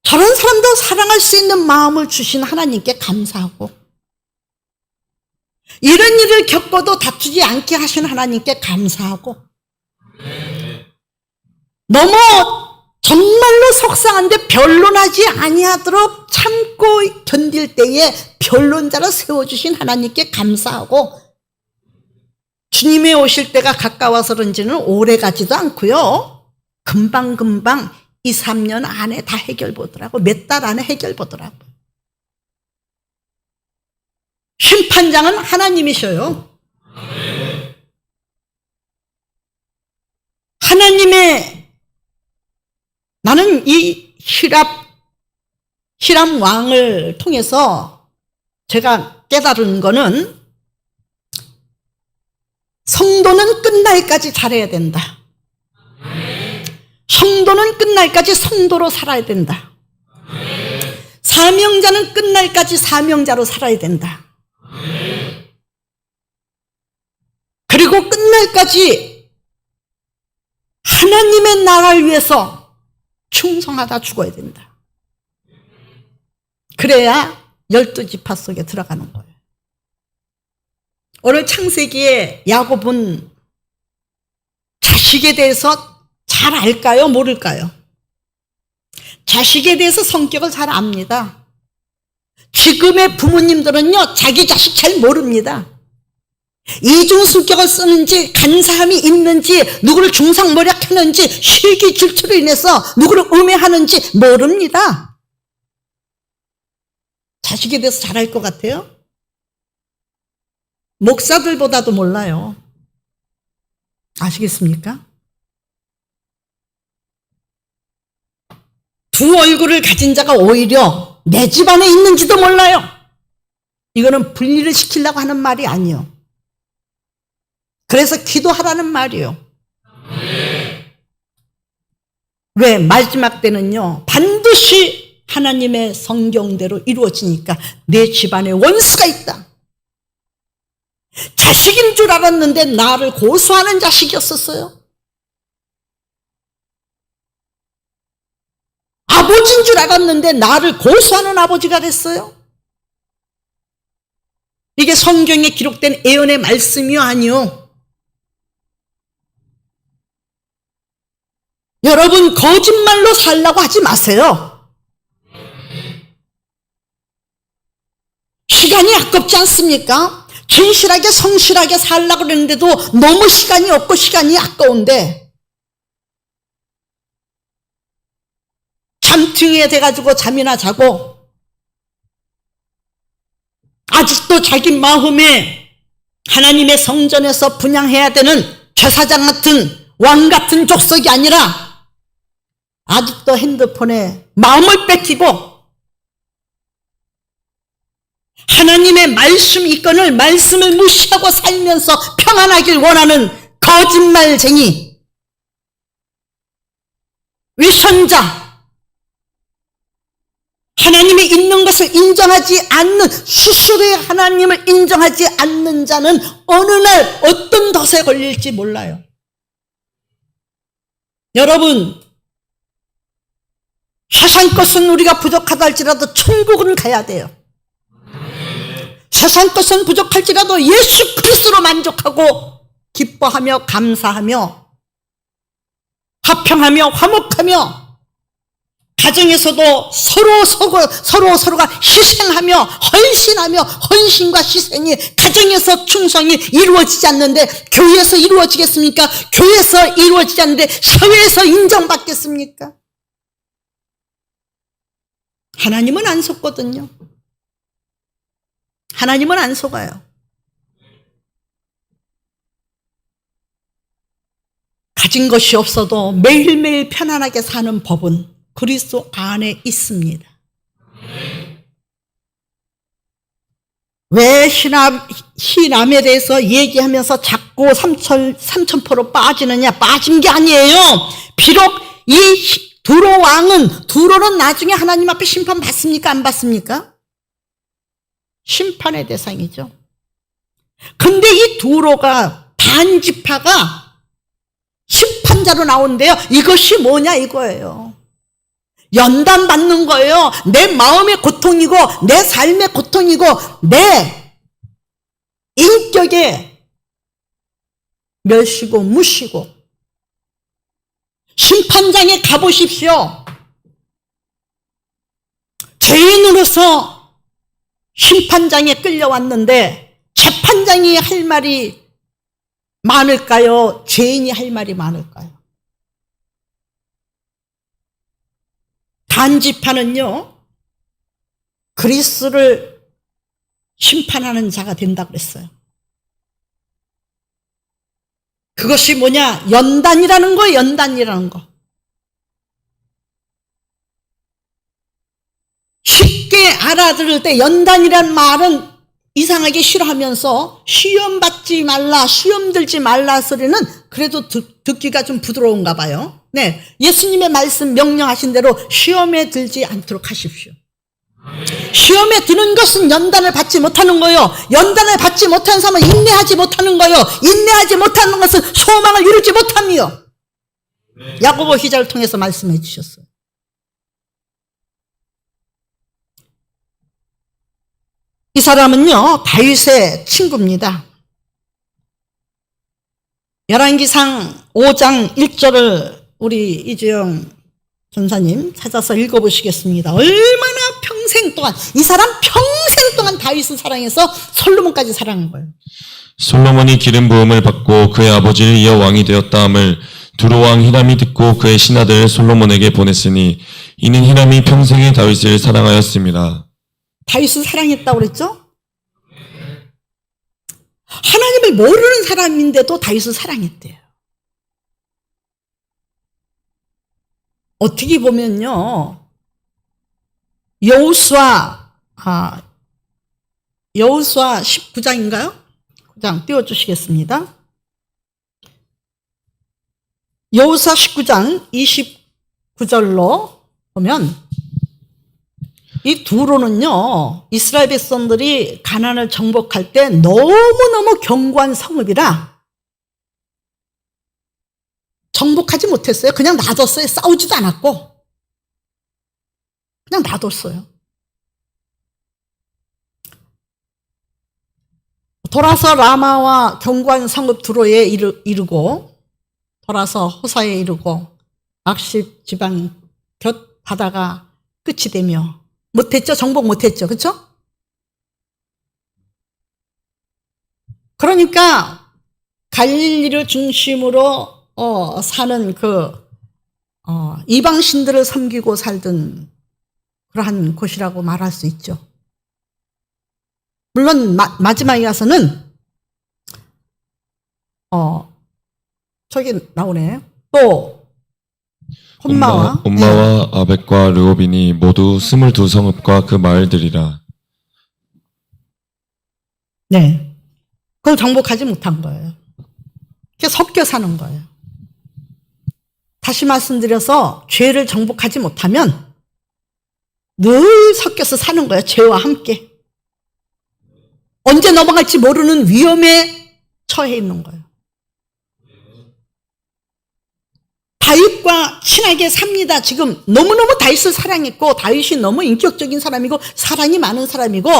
저런 사람도 사랑할 수 있는 마음을 주신 하나님께 감사하고, 이런 일을 겪어도 다투지 않게 하신 하나님께 감사하고, 너무 정말로 속상한데 변론하지 아니하도록 참고 견딜 때에 변론자로 세워주신 하나님께 감사하고, 주님이 오실 때가 가까워서 그런지는 오래 가지도 않고요. 금방금방 2, 3년 안에 다 해결 보더라고. 몇 달 안에 해결 보더라고. 심판장은 하나님이셔요. 하나님의, 나는 이 히람 왕을 통해서 제가 깨달은 거는, 성도는 끝날까지 잘해야 된다. 성도는 끝날까지 성도로 살아야 된다. 사명자는 끝날까지 사명자로 살아야 된다. 그리고 끝날까지 하나님의 나라를 위해서 충성하다 죽어야 된다. 그래야 12지파 속에 들어가는 거예요. 오늘 창세기에 야곱은 자식에 대해서 잘 알까요? 모를까요? 자식에 대해서 성격을 잘 압니다. 지금의 부모님들은요, 자기 자식 잘 모릅니다. 이중성격을 쓰는지, 간사함이 있는지, 누구를 중상모략하는지, 실기 질투로 인해서 누구를 음해하는지 모릅니다. 자식에 대해서 잘 알 것 같아요? 목사들보다도 몰라요. 아시겠습니까? 두 얼굴을 가진 자가 오히려 내 집안에 있는지도 몰라요. 이거는 분리를 시키려고 하는 말이 아니에요. 그래서 기도하라는 말이에요. 왜? 마지막 때는요, 반드시 하나님의 성경대로 이루어지니까 내 집안에 원수가 있다. 자식인 줄 알았는데 나를 고소하는 자식이었었어요. 아버지인 줄 알았는데 나를 고소하는 아버지가 됐어요. 이게 성경에 기록된 예언의 말씀이요, 아니요? 여러분, 거짓말로 살라고 하지 마세요. 시간이 아깝지 않습니까? 진실하게 성실하게 살라고 그러는데도 너무 시간이 없고 시간이 아까운데, 잠퉁이에 돼가지고 잠이나 자고, 아직도 자기 마음에 하나님의 성전에서 분향해야 되는 제사장 같은 왕 같은 족속이 아니라 아직도 핸드폰에 마음을 뺏기고 하나님의 말씀 이권을, 말씀을 무시하고 살면서 평안하길 원하는 거짓말쟁이, 위선자, 하나님이 있는 것을 인정하지 않는, 스스로의 하나님을 인정하지 않는 자는 어느 날 어떤 덫에 걸릴지 몰라요. 여러분, 세상 것은 우리가 부족하다 할지라도 천국은 가야 돼요. 세상 것은 부족할지라도 예수 그리스도로 만족하고 기뻐하며 감사하며 화평하며 화목하며, 가정에서도 서로가 희생하며 헌신하며, 헌신과 희생이 가정에서 충성이 이루어지지 않는데 교회에서 이루어지겠습니까? 교회에서 이루어지지 않는데 사회에서 인정받겠습니까? 하나님은 안 속거든요. 하나님은 안 속아요. 가진 것이 없어도 매일매일 편안하게 사는 법은 그리스도 안에 있습니다. 왜 희남에 대해서 얘기하면서 자꾸 삼천포로 빠지느냐? 빠진 게 아니에요. 비록 이 두로는 나중에 하나님 앞에 심판 받습니까? 안 받습니까? 심판의 대상이죠. 근데 이 두로가 단지파가 심판자로 나온대요. 이것이 뭐냐 이거예요. 연단 받는 거예요. 내 마음의 고통이고 내 삶의 고통이고 내 인격의 멸시고 무시고 심판장에 가보십시오. 죄인으로서 심판장에 끌려왔는데 재판장이 할 말이 많을까요? 죄인이 할 말이 많을까요? 단지파는요, 그리스를 심판하는 자가 된다 그랬어요. 그것이 뭐냐? 연단이라는 거, 연단이라는 거. 쉽게 알아들을 때 연단이란 말은 이상하게 싫어하면서 시험 받지 말라, 시험 들지 말라 소리는 그래도 듣기가 좀 부드러운가 봐요. 네, 예수님의 말씀 명령하신 대로 시험에 들지 않도록 하십시오. 시험에 드는 것은 연단을 받지 못하는 거예요. 연단을 받지 못하는 사람은 인내하지 못하는 거예요. 인내하지 못하는 것은 소망을 이루지 못함이요. 야고보 기자를 통해서 말씀해 주셨어요. 이 사람은요, 다윗의 친구입니다. 열왕기상 5장 1절을 우리 이주영 전사님 찾아서 읽어보시겠습니다. 얼마나 평생 동안, 이 사람 평생 동안 다윗을 사랑해서 솔로몬까지 사랑한 거예요. 솔로몬이 기름 부음을 받고 그의 아버지를 이어 왕이 되었다 함을 두로왕 히람이 듣고 그의 신하들 솔로몬에게 보냈으니 이는 히람이 평생에 다윗을 사랑하였습니다. 다윗을 사랑했다고 그랬죠? 하나님을 모르는 사람인데도 다윗을 사랑했대요. 어떻게 보면요, 여호수아 19장인가요? 9장 띄워주시겠습니다. 여호수아 19장 29절로 보면 이 두로는요, 이스라엘 백성들이 가나안을 정복할 때 너무너무 견고한 성읍이라 정복하지 못했어요. 그냥 놔뒀어요. 싸우지도 않았고 그냥 놔뒀어요. 돌아서 라마와 견고한 성읍 두로에 이르고 돌아서 호사에 이르고 악십 지방 곁 바다가 끝이 되며 못했죠. 정복 못했죠. 그렇죠? 그러니까 갈릴리를 중심으로 사는 이방신들을 섬기고 살던 그러한 곳이라고 말할 수 있죠. 물론 마지막에 가서는 저기 나오네. 또 엄마와 아벡과 르호빈이 모두 22성읍과 그 마을들이라. 네, 그걸 정복하지 못한 거예요. 이렇게 섞여 사는 거예요. 다시 말씀드려서 죄를 정복하지 못하면 늘 섞여서 사는 거예요. 죄와 함께. 언제 넘어갈지 모르는 위험에 처해 있는 거예요. 다윗과 친하게 삽니다. 지금 너무너무 다윗을 사랑했고 다윗이 너무 인격적인 사람이고 사랑이 많은 사람이고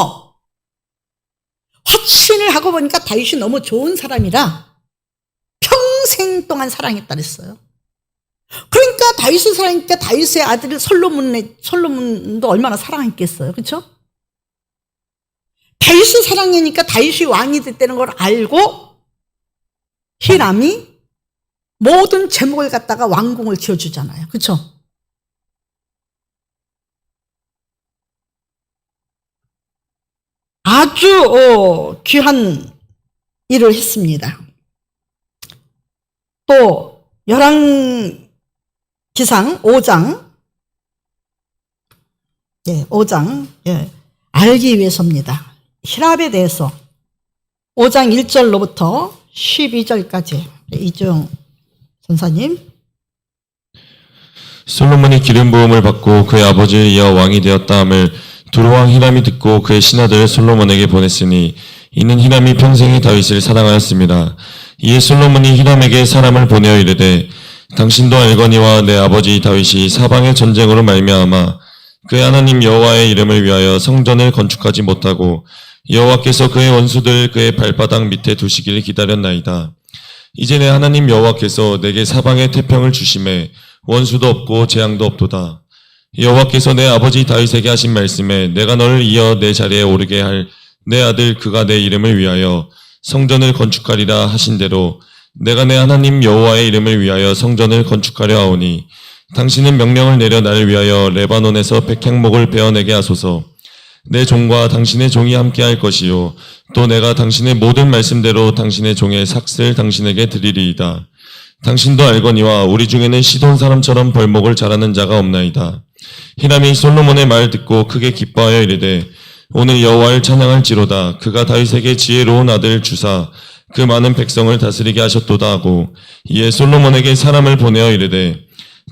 확신을 하고 보니까 다윗이 너무 좋은 사람이라 평생 동안 사랑했다 그랬어요. 그러니까 다윗을 사랑하니까 다윗의 아들 솔로몬도 얼마나 사랑했겠어요. 그렇죠? 다윗을 사랑하니까 다윗이 왕이 됐다는 걸 알고 히람이 모든 제목을 갖다가 왕궁을 지어주잖아요. 그렇죠? 아주 귀한 일을 했습니다. 또 열왕기상 5장 5장 알기 위해서입니다. 히랍에 대해서 5장 1절로부터 12절까지 이주영 전사님. 솔로몬이 기름 부음을 받고 그의 아버지를 이어 왕이 되었다 함을 두로왕 히람이 듣고 그의 신하들을 솔로몬에게 보냈으니 이는 히람이 평생에 다윗을 사랑하였습니다. 이에 솔로몬이 히람에게 사람을 보내어 이르되 당신도 알거니와 내 아버지 다윗이 사방의 전쟁으로 말미암아 그의 하나님 여호와의 이름을 위하여 성전을 건축하지 못하고 여호와께서 그의 원수들 그의 발바닥 밑에 두시기를 기다렸나이다. 이제 내 하나님 여호와께서 내게 사방의 태평을 주심에 원수도 없고 재앙도 없도다. 여호와께서 내 아버지 다윗에게 하신 말씀에 내가 너를 이어 내 자리에 오르게 할 내 아들 그가 내 이름을 위하여 성전을 건축하리라 하신 대로 내가 내 하나님 여호와의 이름을 위하여 성전을 건축하려 하오니 당신은 명령을 내려 나를 위하여 레바논에서 백향목을 베어내게 하소서. 내 종과 당신의 종이 함께할 것이요 또 내가 당신의 모든 말씀대로 당신의 종의 삭슬 당신에게 드리리이다. 당신도 알거니와 우리 중에는 시돈 사람처럼 벌목을 잘하는 자가 없나이다. 히람이 솔로몬의 말 듣고 크게 기뻐하여 이르되 오늘 여호와를 찬양할지로다. 그가 다윗에게 지혜로운 아들 주사 그 많은 백성을 다스리게 하셨도다 하고 이에 솔로몬에게 사람을 보내어 이르되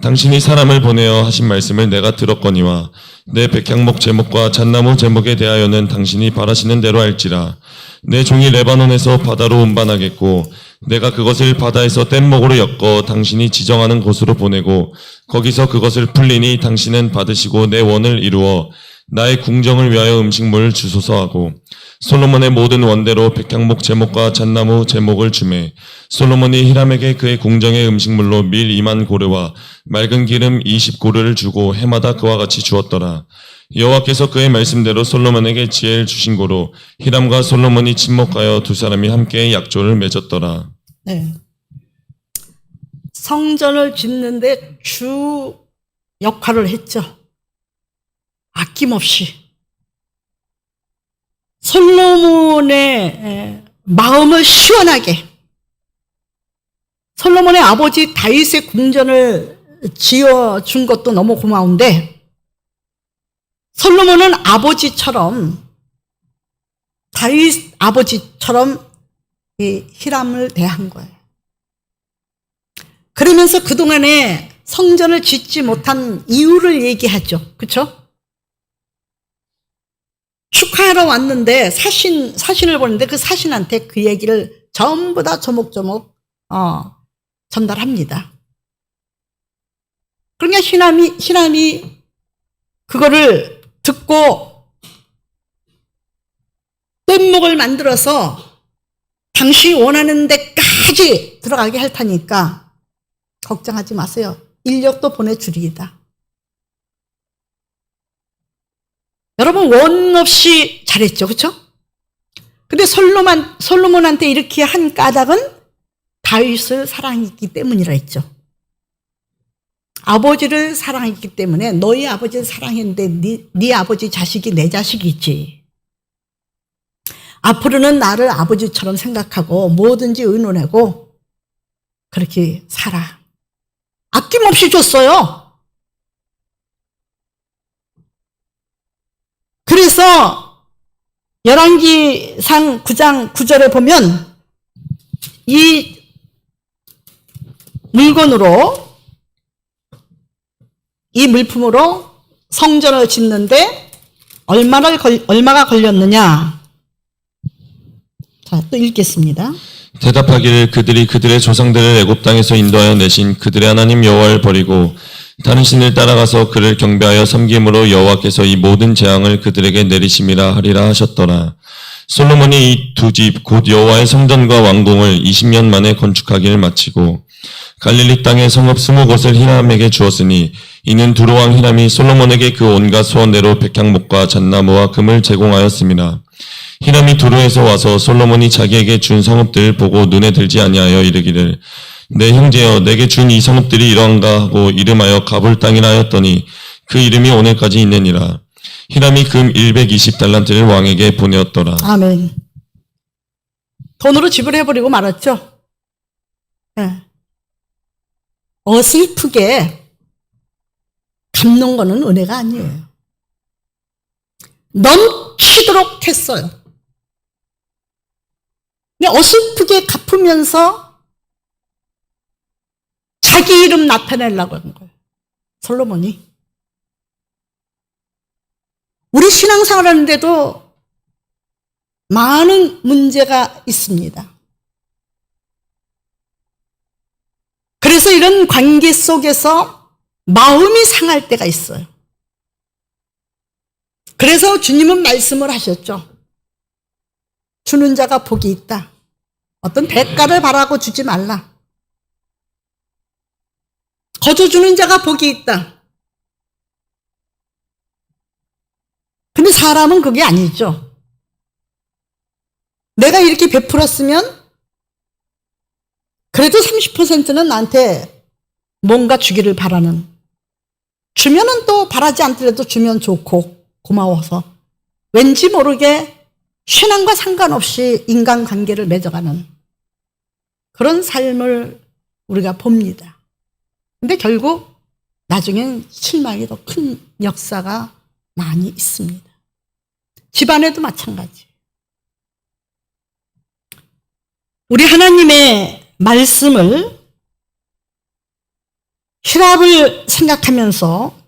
당신이 사람을 보내어 하신 말씀을 내가 들었거니와 내 백향목 제목과 잣나무 제목에 대하여는 당신이 바라시는 대로 할지라. 내 종이 레바논에서 바다로 운반하겠고 내가 그것을 바다에서 뗏목으로 엮어 당신이 지정하는 곳으로 보내고 거기서 그것을 풀리니 당신은 받으시고 내 원을 이루어 나의 궁정을 위하여 음식물을 주소서 하고 솔로몬의 모든 원대로 백향목 제목과 잣나무 제목을 주매 솔로몬이 히람에게 그의 궁정의 음식물로 밀 2만 고르와 맑은 기름 20고르를 주고 해마다 그와 같이 주었더라. 여호와께서 그의 말씀대로 솔로몬에게 지혜를 주신 고로 히람과 솔로몬이 친목하여 두 사람이 함께 약조를 맺었더라. 네. 성전을 짓는데 주 역할을 했죠. 아낌없이. 솔로몬의 마음을 시원하게 솔로몬의 아버지 다윗의 궁전을 지어준 것도 너무 고마운데 솔로몬은 아버지처럼 다윗 아버지처럼 이 히람을 대한 거예요. 그러면서 그동안에 성전을 짓지 못한 이유를 얘기하죠. 그렇죠? 축하하러 왔는데 사신을 보는데 그 사신한테 그 얘기를 전부 다 조목조목 전달합니다. 그러니까 히람이 그거를 듣고 뗏목을 만들어서 당신이 원하는 데까지 들어가게 할 테니까 걱정하지 마세요. 인력도 보내주리이다. 여러분 원 없이 잘했죠. 그렇죠? 근데 솔로몬한테 이렇게 한 까닭은 다윗을 사랑했기 때문이라 했죠. 아버지를 사랑했기 때문에 너희 아버지를 사랑했는데 네 아버지 자식이 내 자식이지. 앞으로는 나를 아버지처럼 생각하고 뭐든지 의논하고 그렇게 살아. 아낌없이 줬어요. 그래서 열왕기상 9장 9절에 보면 이 물품으로 성전을 짓는데 얼마가 걸렸느냐. 자, 또 읽겠습니다. 대답하기를 그들이 그들의 조상들을 애굽 땅에서 인도하여 내신 그들의 하나님 여호와를 버리고 다른 신을 따라가서 그를 경배하여 섬김으로 여호와께서 이 모든 재앙을 그들에게 내리심이라 하리라 하셨더라. 솔로몬이 이 두 집 곧 여호와의 성전과 왕궁을 20년 만에 건축하기를 마치고 갈릴리 땅의 성읍 20곳을 히람에게 주었으니 이는 두로왕 히람이 솔로몬에게 그 온갖 소원대로 백향목과 잣나무와 금을 제공하였습니다. 히람이 두로에서 와서 솔로몬이 자기에게 준 성읍들을 보고 눈에 들지 아니하여 이르기를 내 형제여 내게 준 이 성읍들이 이러한가 하고 이름하여 가볼 땅이라 하였더니 그 이름이 오늘까지 있느니라. 히람이 금 120달란트를 왕에게 보내었더라. 아멘. 돈으로 지불해버리고 말았죠. 네. 어슬프게 갚는 거는 은혜가 아니에요. 넘치도록 했어요. 근데 어슬프게 갚으면서 자기 이름 나타내려고 한 거예요. 솔로몬이. 우리 신앙생활 하는데도 많은 문제가 있습니다. 그래서 이런 관계 속에서 마음이 상할 때가 있어요. 그래서 주님은 말씀을 하셨죠. 주는 자가 복이 있다. 어떤 대가를 바라고 주지 말라. 거저 주는 자가 복이 있다. 근데 사람은 그게 아니죠. 내가 이렇게 베풀었으면 그래도 30%는 나한테 뭔가 주기를 바라는. 주면은 또 바라지 않더라도 주면 좋고 고마워서 왠지 모르게 신앙과 상관없이 인간관계를 맺어가는 그런 삶을 우리가 봅니다. 근데 결국 나중엔 실망이 더 큰 역사가 많이 있습니다. 집안에도 마찬가지. 우리 하나님의 말씀을 히랍을 생각하면서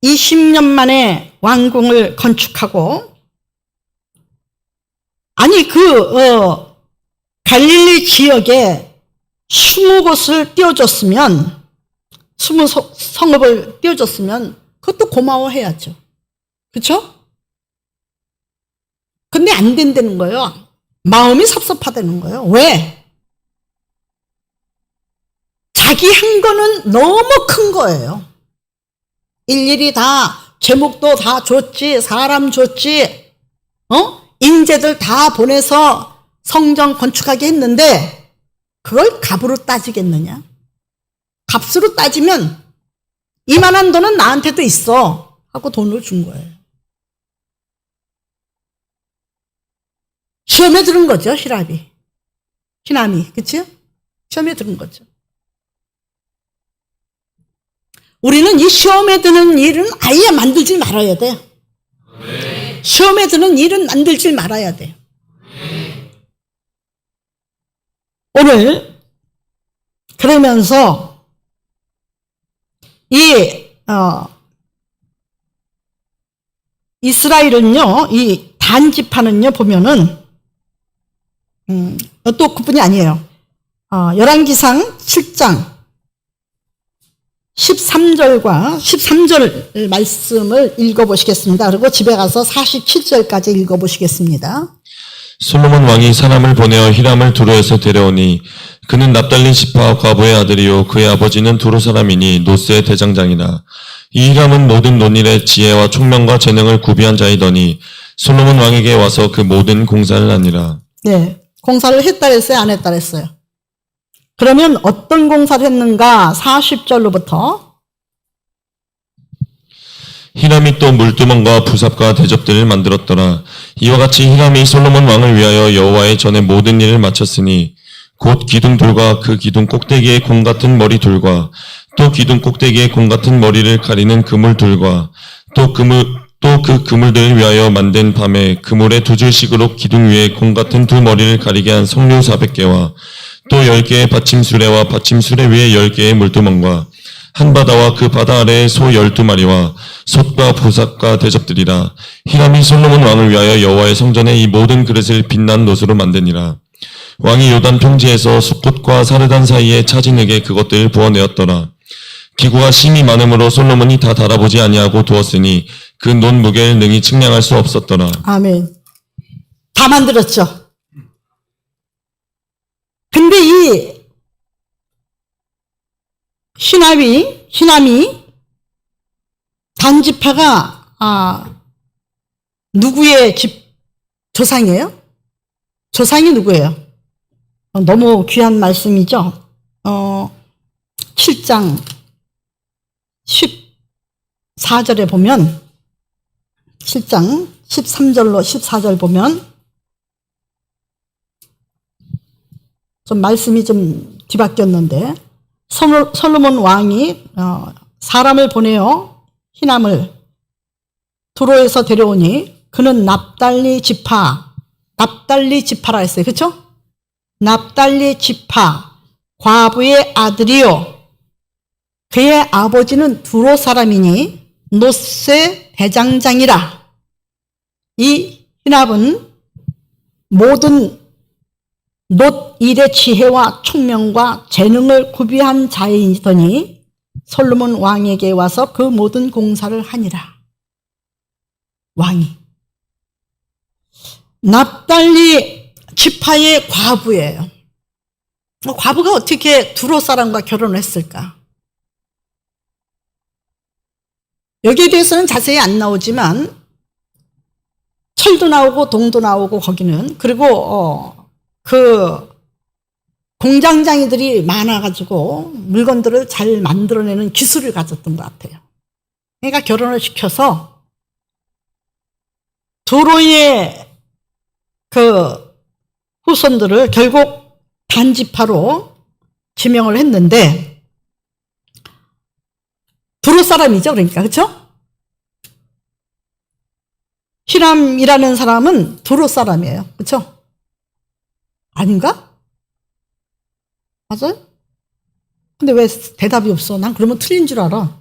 20년 만에 왕궁을 건축하고, 아니 갈릴리 지역에 20곳을 띄워줬으면, 20성읍을 띄워줬으면 그것도 고마워해야죠. 그렇죠? 근데 안 된다는 거예요. 마음이 섭섭하다는 거예요. 왜? 자기 한 거는 너무 큰 거예요. 일일이 다 제목도 다 줬지, 사람 줬지, 인재들 다 보내서 성전 건축하게 했는데 그걸 값으로 따지겠느냐? 값으로 따지면 이만한 돈은 나한테도 있어 하고 돈을 준 거예요. 시험에 들은 거죠, 히람이. 그치? 시험에 들은 거죠. 우리는 이 시험에 드는 일은 아예 만들지 말아야 돼요. 시험에 드는 일은 만들지 말아야 돼요. 오늘 그러면서 이스라엘은요, 이 단지파는요 보면은 또 그뿐이 아니에요. 열왕기상 7장 13절과 13절 말씀을 읽어보시겠습니다. 그리고 집에 가서 47절까지 읽어보시겠습니다. 솔로몬 왕이 사람을 보내어 히람을 두로에서 데려오니 그는 납달리 지파 과부의 아들이요 그의 아버지는 두로 사람이니 노스의 대장장이라. 이 히람은 모든 논일의 지혜와 총명과 재능을 구비한 자이더니 솔로몬 왕에게 와서 그 모든 공사를 하니라. 네, 공사를 했다 했어요, 안 했다 했어요? 그러면 어떤 공사를 했는가? 40절로부터 히람이 또 물두멍과 부삽과 대접들을 만들었더라. 이와 같이 히람이 솔로몬 왕을 위하여 여호와의 전에 모든 일을 마쳤으니 곧 기둥돌과 그 기둥 꼭대기에 공 같은 머리돌과 또 기둥 꼭대기에 공 같은 머리를 가리는 그물돌과 또 그 그물들을 위하여 만든 밤에 그물의 두 줄씩으로 기둥 위에 공 같은 두 머리를 가리게 한 석류 400개와 또 10개의 받침수레와 받침수레 위에 10개의 물두멍과 한 바다와 그 바다 아래에 소 12마리와 솥과 부삽과 대접들이라. 히람이 솔로몬 왕을 위하여 여호와의 성전에 이 모든 그릇을 빛난 노수로 만드니라. 왕이 요단 평지에서 숫꽃과 사르단 사이에 차진에게 그것들을 부어내었더라. 기구가 심히 많음으로 솔로몬이 다 달아보지 아니하고 두었으니 그 논 무게를 능히 측량할 수 없었더라. 아멘. 다 만들었죠. 근데 이 히람이 단지파가 누구의 집 조상이에요? 조상이 누구예요? 너무 귀한 말씀이죠. 7장 14절에 보면 7장 13절로 14절 보면 좀 말씀이 좀 뒤바뀌었는데 솔로몬 왕이 사람을 보내어 히람을 두로에서 데려오니 그는 납달리 지파라 했어요. 그렇죠? 납달리 지파 과부의 아들이요 그의 아버지는 두로 사람이니 놋의 대장장이라. 이 히랍은 모든 놋 일의 지혜와 총명과 재능을 구비한 자이더니 솔로몬 왕에게 와서 그 모든 공사를 하니라. 왕이. 납달리 지파의 과부예요. 과부가 어떻게 두로 사람과 결혼을 했을까? 여기에 대해서는 자세히 안 나오지만 철도 나오고 동도 나오고 거기는. 그리고 그 공장장이들이 많아가지고 물건들을 잘 만들어내는 기술을 가졌던 것 같아요. 그러니까 결혼을 시켜서 두로의 그 후손들을 결국 단지파로 지명을 했는데, 두로 사람이죠, 그러니까. 그렇죠? 히람이라는 사람은 두로 사람이에요. 그렇죠? 아닌가? 맞아요? 근데 왜 대답이 없어? 난 그러면 틀린 줄 알아.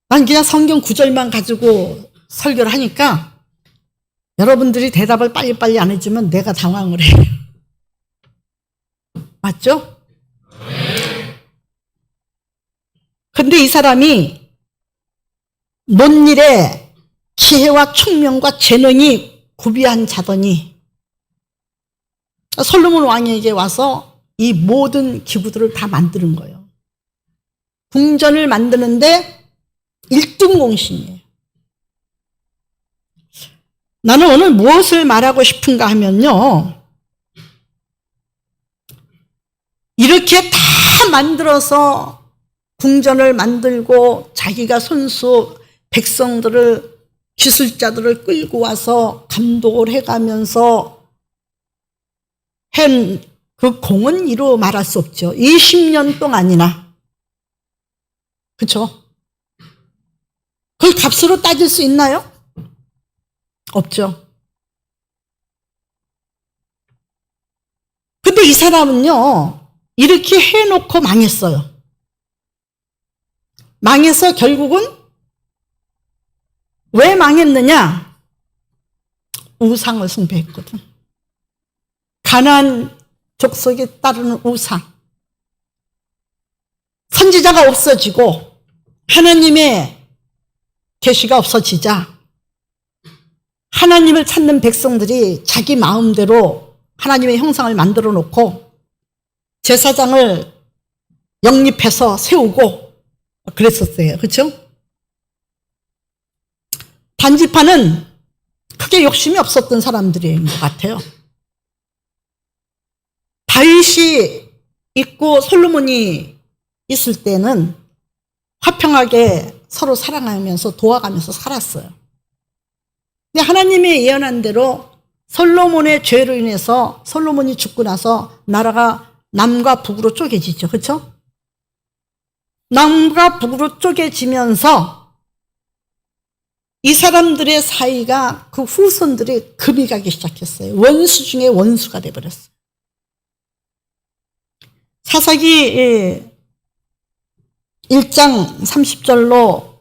난 그냥 성경 구절만 가지고 설교를 하니까 여러분들이 대답을 빨리빨리 안 해주면 내가 당황을 해. 맞죠? 근데 이 사람이 논일에 지혜와 총명과 재능이 구비한 자더니 솔로몬 왕에게 와서 이 모든 기구들을 다 만드는 거예요. 궁전을 만드는데 1등 공신이에요. 나는 오늘 무엇을 말하고 싶은가 하면요, 이렇게 다 만들어서 궁전을 만들고 자기가 손수 백성들을, 기술자들을 끌고 와서 감독을 해가면서 한 그 공은 이루 말할 수 없죠. 20년 동안이나. 그렇죠? 그걸 값으로 따질 수 있나요? 없죠. 근데 이 사람은요, 이렇게 해놓고 망했어요. 망해서 결국은 왜 망했느냐? 우상을 숭배했거든. 가나안 족속에 따르는 우상. 선지자가 없어지고 하나님의 계시가 없어지자 하나님을 찾는 백성들이 자기 마음대로 하나님의 형상을 만들어 놓고 제사장을 영입해서 세우고 그랬었어요. 그렇죠? 단지파는 크게 욕심이 없었던 사람들인 것 같아요. 다윗이 있고 솔로몬이 있을 때는 화평하게 서로 사랑하면서 도와가면서 살았어요. 근데 하나님의 예언한 대로 솔로몬의 죄로 인해서 솔로몬이 죽고 나서 나라가 남과 북으로 쪼개지죠. 그렇죠? 남과 북으로 쪼개지면서 이 사람들의 사이가, 그 후손들이 금이 가기 시작했어요. 원수 중에 원수가 돼버렸어요. 사사기 1장 30절로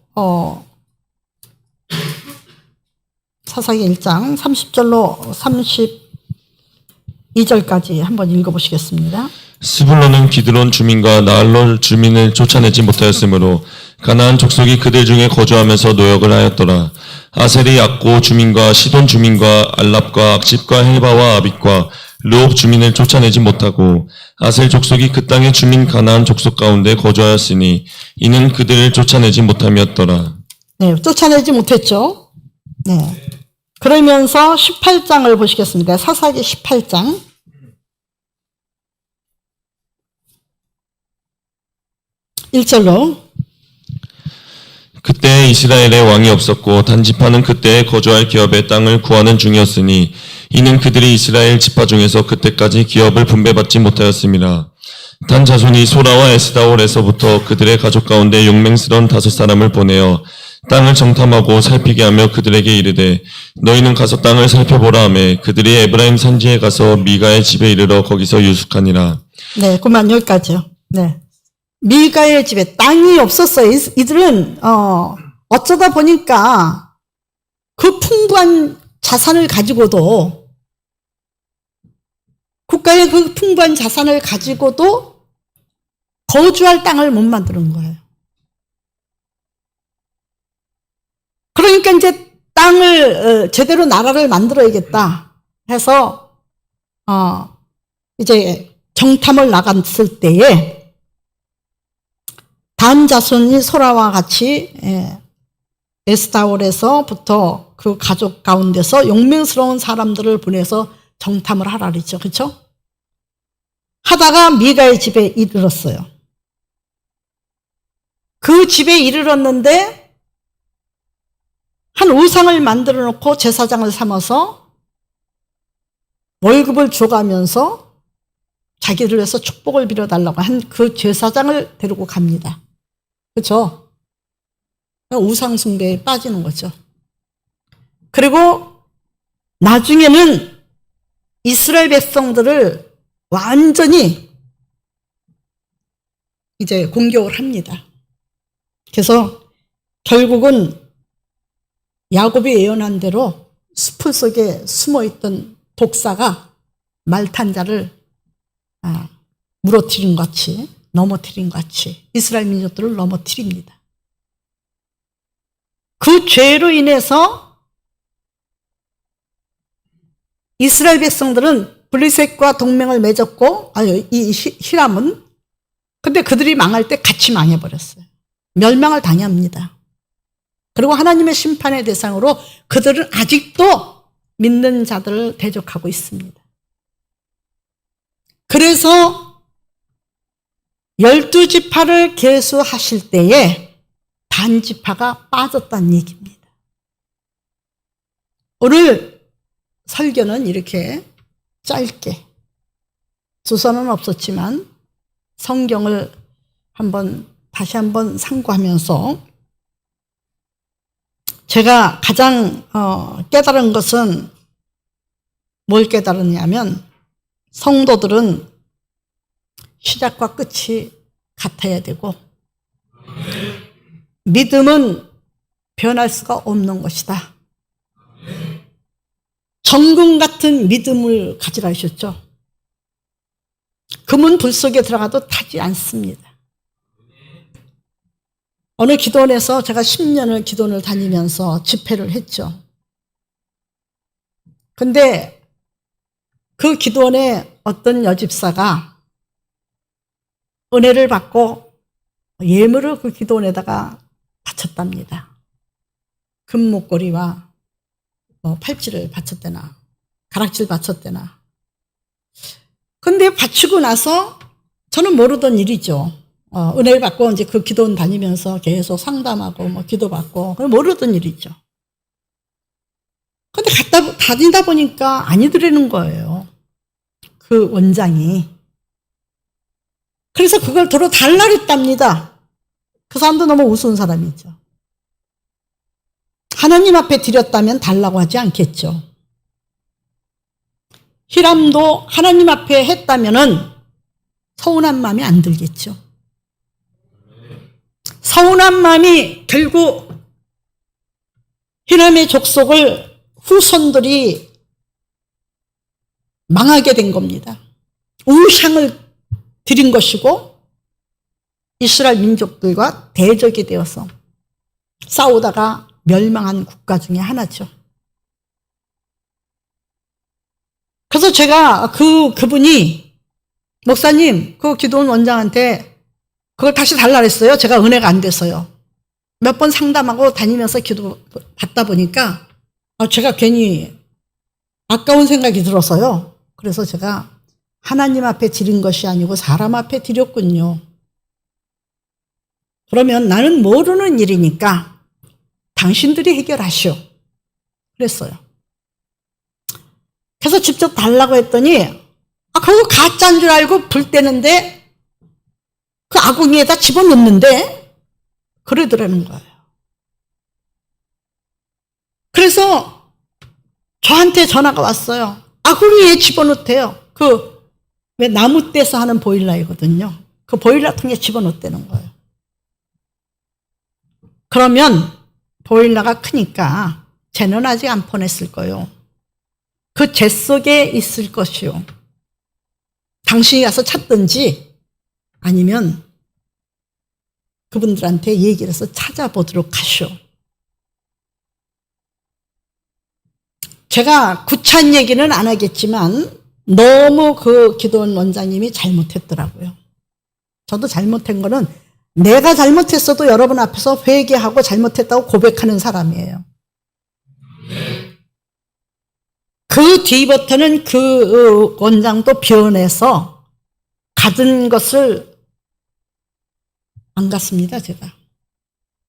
사사기 1장 30절로 32절까지 한번 읽어보시겠습니다. 스불론은 기드론 주민과 나알롤 주민을 쫓아내지 못하였으므로 가나안 족속이 그들 중에 거주하면서 노역을 하였더라. 아셀이 악고 주민과 시돈 주민과 알랍과 악집과 헬바와 아빗과 르옥 주민을 쫓아내지 못하고 아셀 족속이 그 땅의 주민 가나안 족속 가운데 거주하였으니 이는 그들을 쫓아내지 못함이었더라. 네, 쫓아내지 못했죠. 네. 그러면서 18장을 보시겠습니다. 사사기 18장. (1절로) 그때 이스라엘에 왕이 없었고 단지파는 그때 거주할 기업의 땅을 구하는 중이었으니 이는 그들이 이스라엘 지파 중에서 그때까지 기업을 분배받지 못하였습니다. 단 자손이 소라와 에스다올에서부터 그들의 가족 가운데 용맹스러운 5사람을 보내어 땅을 정탐하고 살피게 하며 그들에게 이르되 너희는 가서 땅을 살펴보라 하매 그들이 에브라임 산지에 가서 미가의 집에 이르러 거기서 유숙하니라. 네, 그만 여기까지요. 네. 미가의 집에 땅이 없었어요. 이들은 어쩌다 보니까 그 풍부한 자산을 가지고도, 국가의 그 풍부한 자산을 가지고도 거주할 땅을 못 만드는 거예요. 그러니까 이제 땅을 제대로 나라를 만들어야겠다 해서 이제 정탐을 나갔을 때에 단 자손이 소라와 같이 에스타올에서부터 그 가족 가운데서 용맹스러운 사람들을 보내서 정탐을 하라 그랬죠. 그렇죠? 하다가 미가의 집에 이르렀어요. 그 집에 이르렀는데 한 우상을 만들어 놓고 제사장을 삼아서 월급을 줘가면서 자기를 위해서 축복을 빌어달라고 한 그 제사장을 데리고 갑니다. 그렇죠? 우상 숭배에 빠지는 거죠. 그리고 나중에는 이스라엘 백성들을 완전히 이제 공격을 합니다. 그래서 결국은 야곱이 예언한 대로 숲을 속에 숨어있던 독사가 말탄자를 무너뜨린 것 같이, 넘어뜨린 것 같이 이스라엘 민족들을 넘어뜨립니다. 그 죄로 인해서 이스라엘 백성들은 블레셋과 동맹을 맺었고, 이 히람은, 근데 그들이 망할 때 같이 망해버렸어요. 멸망을 당합니다. 그리고 하나님의 심판의 대상으로 그들은 아직도 믿는 자들을 대적하고 있습니다. 그래서 12지파를 계수하실 때에 단지파가 빠졌다는 얘기입니다. 오늘 설교는 이렇게 짧게, 주소는 없었지만 성경을 다시 한번 상고하면서 제가 가장 깨달은 것은 뭘 깨달았냐면, 성도들은 시작과 끝이 같아야 되고 믿음은 변할 수가 없는 것이다. 정금 같은 믿음을 가지라 하셨죠. 금은 불 속에 들어가도 타지 않습니다. 어느 기도원에서 제가 10년을 기도원을 다니면서 집회를 했죠. 근데 그 기도원에 어떤 여집사가 은혜를 받고 예물을 그 기도원에다가 바쳤답니다. 금 목걸이와 팔찌를 바쳤대나 가락지를 바쳤대나. 근데 바치고 나서 저는 모르던 일이죠. 은혜를 받고 이제 그 기도원 다니면서 계속 상담하고 기도받고 모르던 일이죠. 근데 다니다 보니까 아니더라는 거예요. 그 원장이. 그래서 그걸 도로 달라 그랬답니다. 그 사람도 너무 우스운 사람이죠. 하나님 앞에 드렸다면 달라고 하지 않겠죠. 히람도 하나님 앞에 했다면은 서운한 마음이 안 들겠죠. 서운한 마음이 결국 히람의 족속을 후손들이 망하게 된 겁니다. 우상을 드린 것이고 이스라엘 민족들과 대적이 되어서 싸우다가 멸망한 국가 중에 하나죠. 그래서 제가 그분이 목사님 그 기도원 원장한테 그걸 다시 달라 그랬어요. 제가 은혜가 안 됐어요. 몇 번 상담하고 다니면서 기도 받다 보니까 제가 괜히 아까운 생각이 들어서요. 그래서 제가 하나님 앞에 드린 것이 아니고 사람 앞에 드렸군요. 그러면 나는 모르는 일이니까 당신들이 해결하시오. 그랬어요. 그래서 직접 달라고 했더니 그거 가짜인 줄 알고 불 때는데 그 아궁이에다 집어넣는데 그러더라는 거예요. 그래서 저한테 전화가 왔어요. 아궁이에 집어넣대요. 왜 나무 떼서 하는 보일러이거든요. 그 보일러통에 집어넣었다는 거예요. 그러면 보일러가 크니까 쟤는 아직 안 보냈을 거예요. 그 재 속에 있을 것이요. 당신이 가서 찾든지 아니면 그분들한테 얘기를 해서 찾아보도록 하시오. 제가 구차한 얘기는 안 하겠지만 너무 그 기도원 원장님이 잘못했더라고요. 저도 잘못한 거는 내가 잘못했어도 여러분 앞에서 회개하고 잘못했다고 고백하는 사람이에요. 그 뒤부터는 그 원장도 변해서 가진 것을 안 갔습니다, 제가.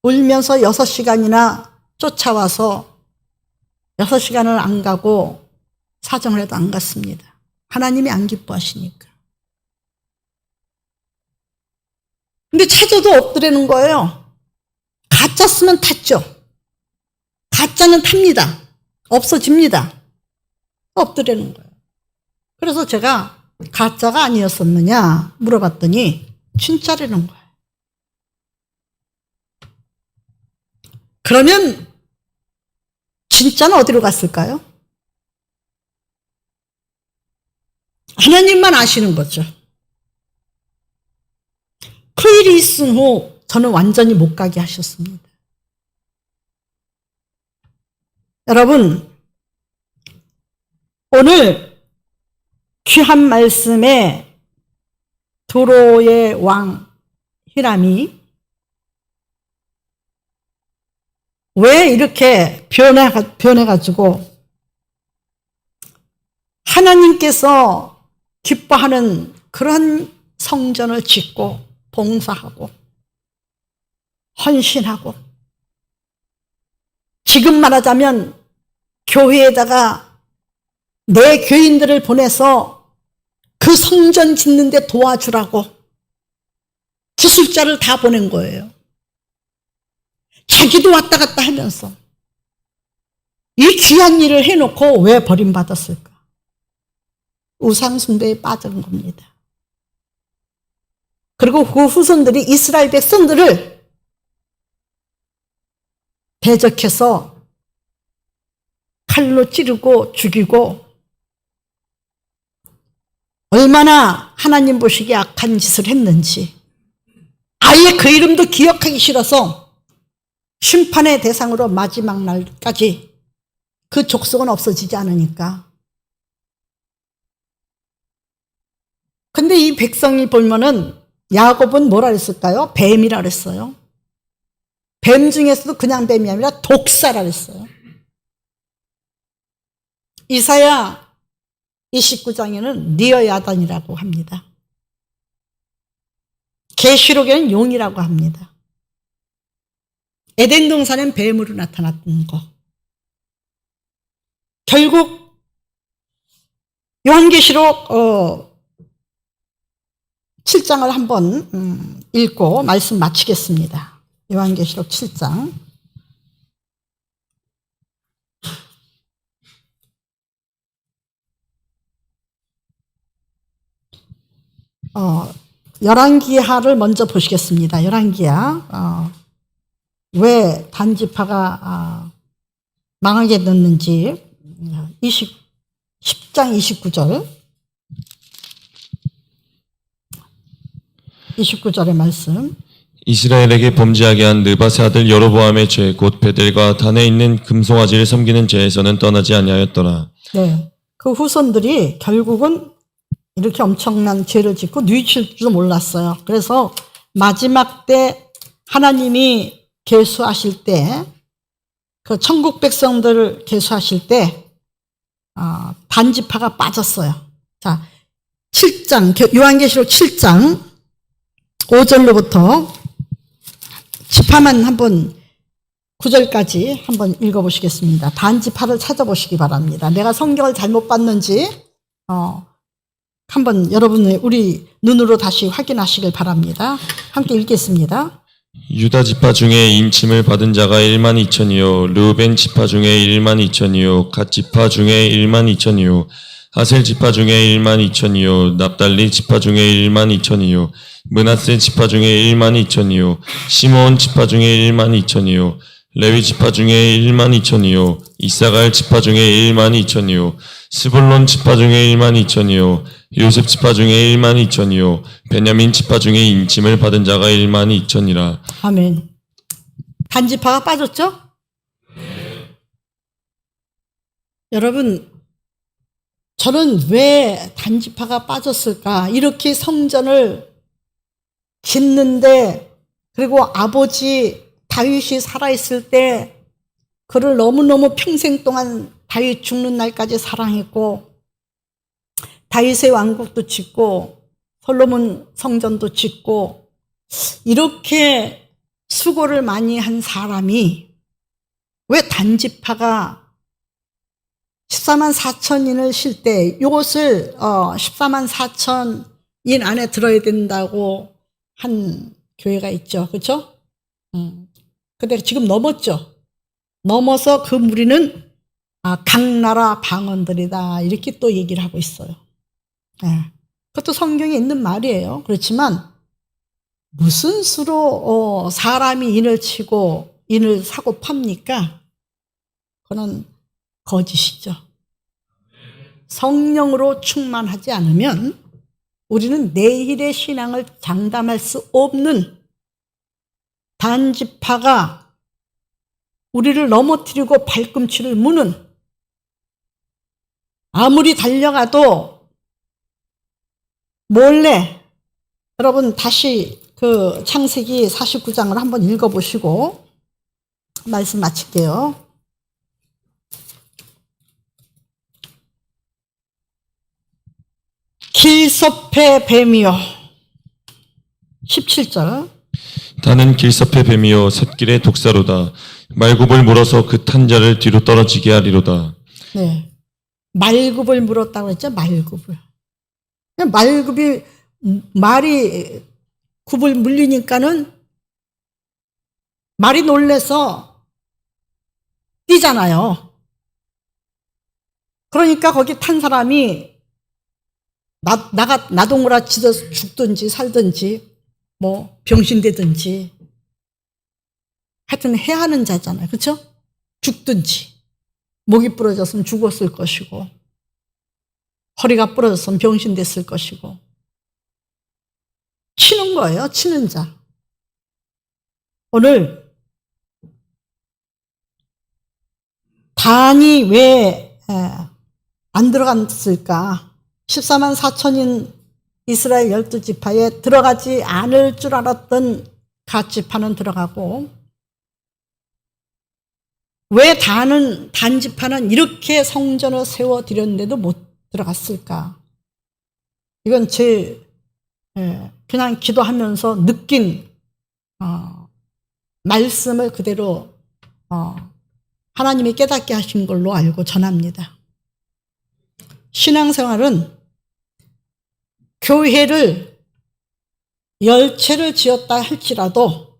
울면서 6시간이나 쫓아와서 6시간을 안 가고 사정을 해도 안 갔습니다. 하나님이 안 기뻐하시니까. 근데 찾아도 없더라는 거예요. 가짜 쓰면 탔죠. 가짜는 탑니다. 없어집니다. 없더라는 거예요. 그래서 제가 가짜가 아니었었느냐 물어봤더니 진짜라는 거예요. 그러면 진짜는 어디로 갔을까요? 하나님만 아시는 거죠. 그 일이 있은 후 저는 완전히 못 가게 하셨습니다. 여러분, 오늘 귀한 말씀에 도로의 왕 히람이 왜 이렇게 변해가지고 하나님께서 기뻐하는 그런 성전을 짓고 봉사하고 헌신하고 지금 말하자면 교회에다가 내 교인들을 보내서 그 성전 짓는 데 도와주라고 기술자를 다 보낸 거예요. 자기도 왔다 갔다 하면서 이 귀한 일을 해놓고 왜 버림받았을까? 우상숭배에 빠진 겁니다. 그리고 그 후손들이 이스라엘 백성들을 대적해서 칼로 찌르고 죽이고 얼마나 하나님 보시기에 악한 짓을 했는지 아예 그 이름도 기억하기 싫어서 심판의 대상으로 마지막 날까지 그 족속은 없어지지 않으니까. 근데 이 백성이 보면은 야곱은 뭐라 그랬을까요? 뱀이라 그랬어요. 뱀 중에서도 그냥 뱀이 아니라 독사라 그랬어요. 이사야 29장에는 리어야단이라고 합니다. 계시록에는 용이라고 합니다. 에덴 동산엔 뱀으로 나타났던 거. 결국 요한계시록 7장을 한번 읽고 말씀 마치겠습니다. 요한계시록 7장. 열왕기하를 먼저 보시겠습니다. 열왕기하. 왜 단지파가 망하게 됐는지 10장 29절 29절의 말씀. 이스라엘에게 범죄하게 한 느바세 아들 여로보암의 죄 곧 베델과 단에 있는 금송아지를 섬기는 죄에서는 떠나지 아니하였더라. 네, 그 후손들이 결국은 이렇게 엄청난 죄를 짓고 뉘칠 줄도 몰랐어요. 그래서 마지막 때 하나님이 계수하실 때, 그 천국 백성들을 계수하실 때 반지파가 빠졌어요. 자, 7장 요한계시록 7장 5절로부터 지파만 한번 9절까지 한번 읽어보시겠습니다. 반지파를 찾아보시기 바랍니다. 내가 성경을 잘못 봤는지 한번 여러분의 우리 눈으로 다시 확인하시길 바랍니다. 함께 읽겠습니다. 유다 지파 중에 인침을 받은 자가 1만 2천이요 르우벤 지파 중에 1만 2천이요 갓 지파 중에 1만 2천이요 아셀 지파 중에 1만 2천이요 납달리 지파 중에 1만 2천이요 므낫세 지파 중에 1만 2천이요 시므온 지파 중에 1만 2천이요 레위 지파 중에 1만 2천이요 이사갈 지파 중에 1만 2천이요 스불론 지파 중에 1만 2천이요 요셉 지파 중에 1만 2천이요 베냐민 지파 중에 인침을 받은 자가 1만 2천이라. 아멘. 단지파가 빠졌죠? 여러분, 저는 왜 단지파가 빠졌을까? 이렇게 성전을 짓는데, 그리고 아버지 다윗이 살아있을 때 그를 너무너무 평생 동안 다윗 죽는 날까지 사랑했고, 다윗의 왕국도 짓고 솔로몬 성전도 짓고 이렇게 수고를 많이 한 사람이 왜 단지파가 14만 4천인을 쉴 때 이것을 14만 4천인 안에 들어야 된다고 한 교회가 있죠. 그렇죠? 근데 지금 넘었죠. 넘어서 그 무리는 각 나라 방언들이다 이렇게 또 얘기를 하고 있어요. 그것도 성경에 있는 말이에요. 그렇지만 무슨 수로 사람이 인을 치고 인을 사고 팝니까? 그건 거짓이죠. 성령으로 충만하지 않으면 우리는 내일의 신앙을 장담할 수 없는 단지파가 우리를 넘어뜨리고 발꿈치를 무는, 아무리 달려가도 몰래, 여러분 다시 그 창세기 49장을 한번 읽어보시고 말씀 마칠게요. 길섭의 뱀이요. 17절. 다는 길섭의 뱀이요 샛길의 독사로다. 말굽을 물어서 그 탄 자를 뒤로 떨어지게 하리로다. 네, 말굽을 물었다고 했죠. 말굽을. 말굽이 말이 굽을 물리니까는 말이 놀래서 뛰잖아요. 그러니까 거기 탄 사람이 나동으로 죽든지 살든지 뭐 병신되든지 하여튼 해야 하는 자잖아요. 그렇죠? 죽든지 목이 부러졌으면 죽었을 것이고 허리가 부러졌으면 병신됐을 것이고 치는 거예요. 치는 자. 오늘 단이 왜 안 들어갔을까? 14만 4천인 이스라엘 12지파에 들어가지 않을 줄 알았던 갓지파는 들어가고, 왜 단지파는 이렇게 성전을 세워드렸는데도 못 들어갔을까? 이건 제 그냥 기도하면서 느낀 말씀을 그대로 하나님이 깨닫게 하신 걸로 알고 전합니다. 신앙생활은 교회를 10채를 지었다 할지라도,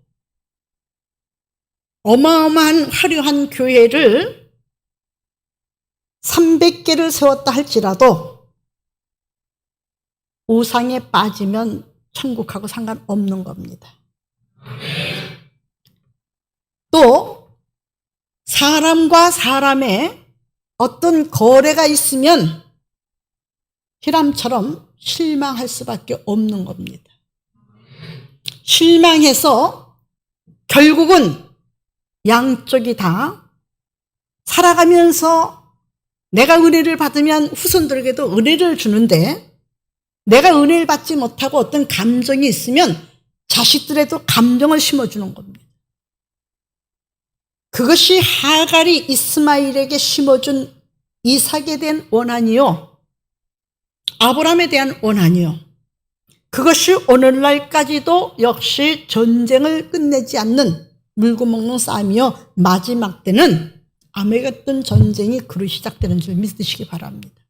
어마어마한 화려한 교회를 300개를 세웠다 할지라도 우상에 빠지면 천국하고 상관없는 겁니다. 또 사람과 사람의 어떤 거래가 있으면 히람처럼 실망할 수밖에 없는 겁니다. 실망해서 결국은 양쪽이 다 살아가면서 내가 은혜를 받으면 후손들에게도 은혜를 주는데, 내가 은혜를 받지 못하고 어떤 감정이 있으면 자식들에도 감정을 심어주는 겁니다. 그것이 하갈이 이스마엘에게 심어준 이삭에 대한 원한이요, 아브라함에 대한 원한이요, 그것이 오늘날까지도 역시 전쟁을 끝내지 않는 물고 먹는 싸움이요, 마지막 때는 아메게돈 전쟁이 그로 시작되는 줄 믿으시기 바랍니다.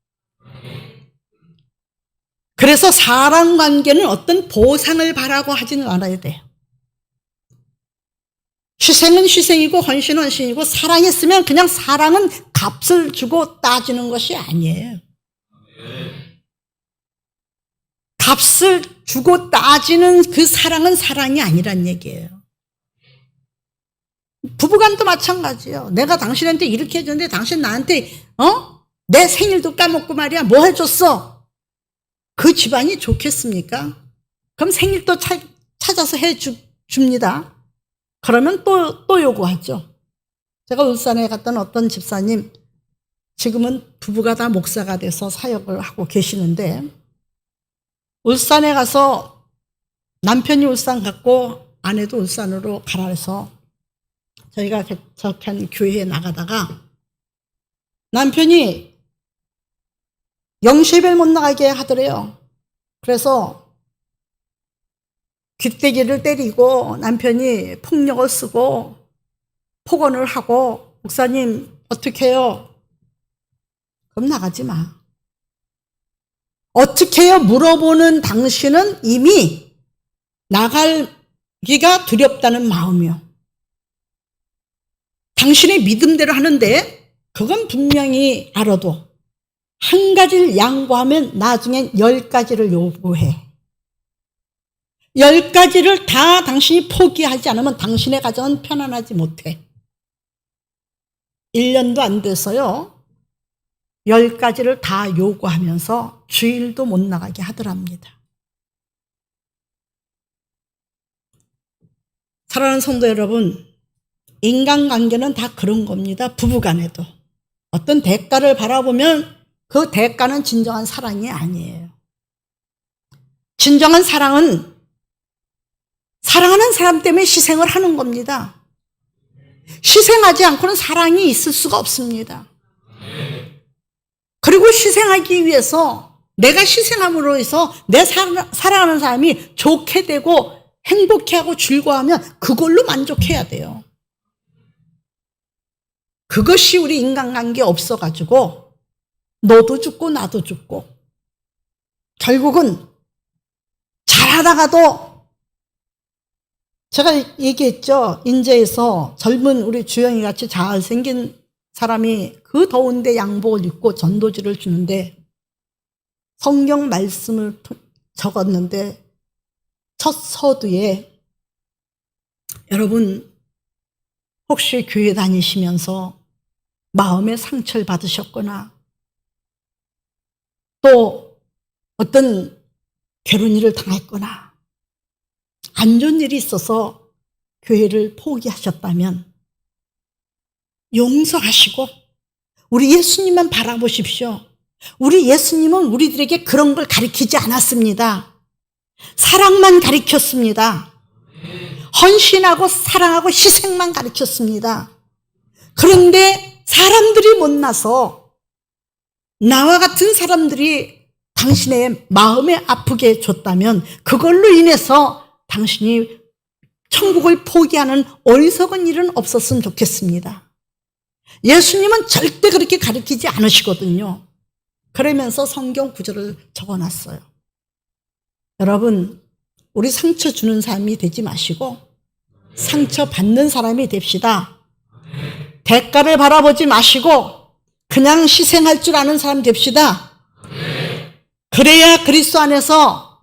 그래서 사람 관계는 어떤 보상을 바라고 하지는 않아야 돼요. 희생은 희생이고 헌신은 헌신이고, 사랑했으면 그냥 사랑은 값을 주고 따지는 것이 아니에요. 값을 주고 따지는 그 사랑은 사랑이 아니란 얘기예요. 부부간도 마찬가지예요. 내가 당신한테 이렇게 해줬는데 당신 나한테 내 생일도 까먹고 말이야 뭐 해줬어? 그 집안이 좋겠습니까? 그럼 생일도 찾아서 해줍니다. 그러면 또 요구하죠. 제가 울산에 갔던 어떤 집사님, 지금은 부부가 다 목사가 돼서 사역을 하고 계시는데, 울산에 가서 남편이 울산 갔고 아내도 울산으로 가라 해서 저희가 개척한 교회에 나가다가 남편이 영시예배를 못 나가게 하더래요. 그래서 귀때기를 때리고 남편이 폭력을 쓰고 폭언을 하고 목사님 어떻게 해요? 그럼 나가지 마. 어떻게 해요? 물어보는 당신은 이미 나가기가 두렵다는 마음이요. 당신의 믿음대로 하는데 그건 분명히 알아도 한 가지를 양보하면 나중엔 10가지를 요구해. 10가지를 다 당신이 포기하지 않으면 당신의 가정은 편안하지 못해. 1년도 안 돼서요. 10가지를 다 요구하면서 주일도 못 나가게 하더랍니다. 사랑하는 성도 여러분, 인간관계는 다 그런 겁니다. 부부간에도. 어떤 대가를 바라보면 그 대가는 진정한 사랑이 아니에요. 진정한 사랑은 사랑하는 사람 때문에 희생을 하는 겁니다. 희생하지 않고는 사랑이 있을 수가 없습니다. 그리고 희생하기 위해서 내가 희생함으로 해서 내 사랑하는 사람이 좋게 되고 행복해하고 즐거워하면 그걸로 만족해야 돼요. 그것이 우리 인간관계에 없어가지고 너도 죽고 나도 죽고 결국은 잘하다가도 제가 얘기했죠. 인제에서 젊은 우리 주영이 같이 잘생긴 사람이 그 더운데 양복을 입고 전도지를 주는데 성경 말씀을 적었는데 첫 서두에 여러분 혹시 교회 다니시면서 마음의 상처를 받으셨거나 또 어떤 괴로운 일을 당했거나 안 좋은 일이 있어서 교회를 포기하셨다면 용서하시고 우리 예수님만 바라보십시오. 우리 예수님은 우리들에게 그런 걸 가르치지 않았습니다. 사랑만 가르쳤습니다. 헌신하고 사랑하고 희생만 가르쳤습니다. 그런데 사람들이 못나서 나와 같은 사람들이 당신의 마음에 아프게 해줬다면 그걸로 인해서 당신이 천국을 포기하는 어리석은 일은 없었으면 좋겠습니다. 예수님은 절대 그렇게 가르치지 않으시거든요. 그러면서 성경 구절을 적어놨어요. 여러분, 우리 상처 주는 사람이 되지 마시고 상처 받는 사람이 됩시다. 대가를 바라보지 마시고 그냥 희생할 줄 아는 사람 됩시다. 그래야 그리스도 안에서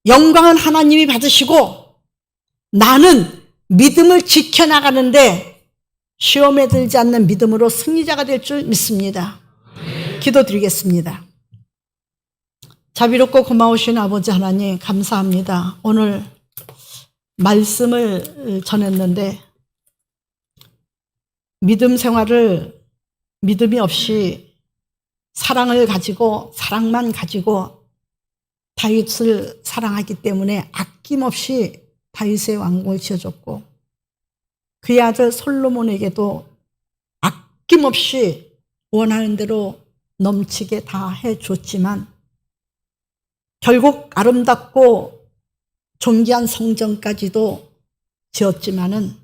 영광은 하나님이 받으시고 나는 믿음을 지켜나가는데 시험에 들지 않는 믿음으로 승리자가 될 줄 믿습니다. 기도드리겠습니다. 자비롭고 고마우신 아버지 하나님 감사합니다. 오늘 말씀을 전했는데 믿음 생활을 믿음이 없이 사랑을 가지고 사랑만 가지고 다윗을 사랑하기 때문에 아낌없이 다윗의 왕궁을 지어줬고 그의 아들 솔로몬에게도 아낌없이 원하는 대로 넘치게 다 해줬지만 결국 아름답고 존귀한 성전까지도 지었지만은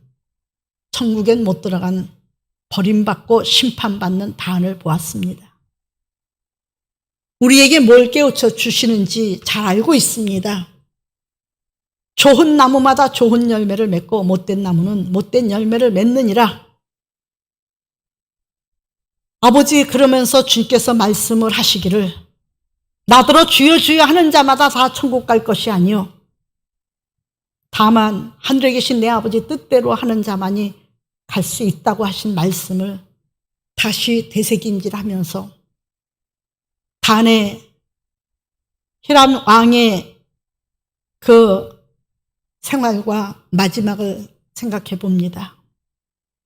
천국엔 못 들어간 버림받고 심판받는 반을 보았습니다. 우리에게 뭘 깨우쳐 주시는지 잘 알고 있습니다. 좋은 나무마다 좋은 열매를 맺고 못된 나무는 못된 열매를 맺느니라. 아버지, 그러면서 주님께서 말씀을 하시기를 나더러 주여 주여 하는 자마다 다 천국 갈 것이 아니요 다만 하늘에 계신 내 아버지 뜻대로 하는 자만이 갈 수 있다고 하신 말씀을 다시 되새김질하면서 단의 히람 왕의 그 생활과 마지막을 생각해 봅니다.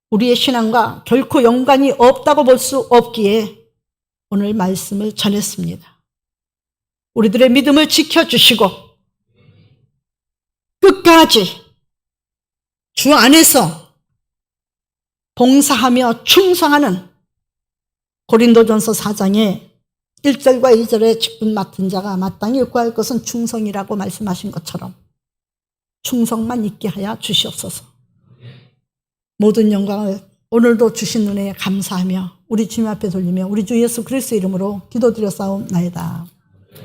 우리의 신앙과 결코 연관이 없다고 볼 수 없기에 오늘 말씀을 전했습니다. 우리들의 믿음을 지켜주시고 끝까지 주 안에서 봉사하며 충성하는 고린도전서 4장의 1절과 2절의 직분 맡은 자가 마땅히 구할 것은 충성이라고 말씀하신 것처럼 충성만 있게 하여 주시옵소서. 모든 영광을 오늘도 주신 은혜에 감사하며 우리 주님 앞에 돌리며 우리 주 예수 그리스도 이름으로 기도드려 싸움나이다.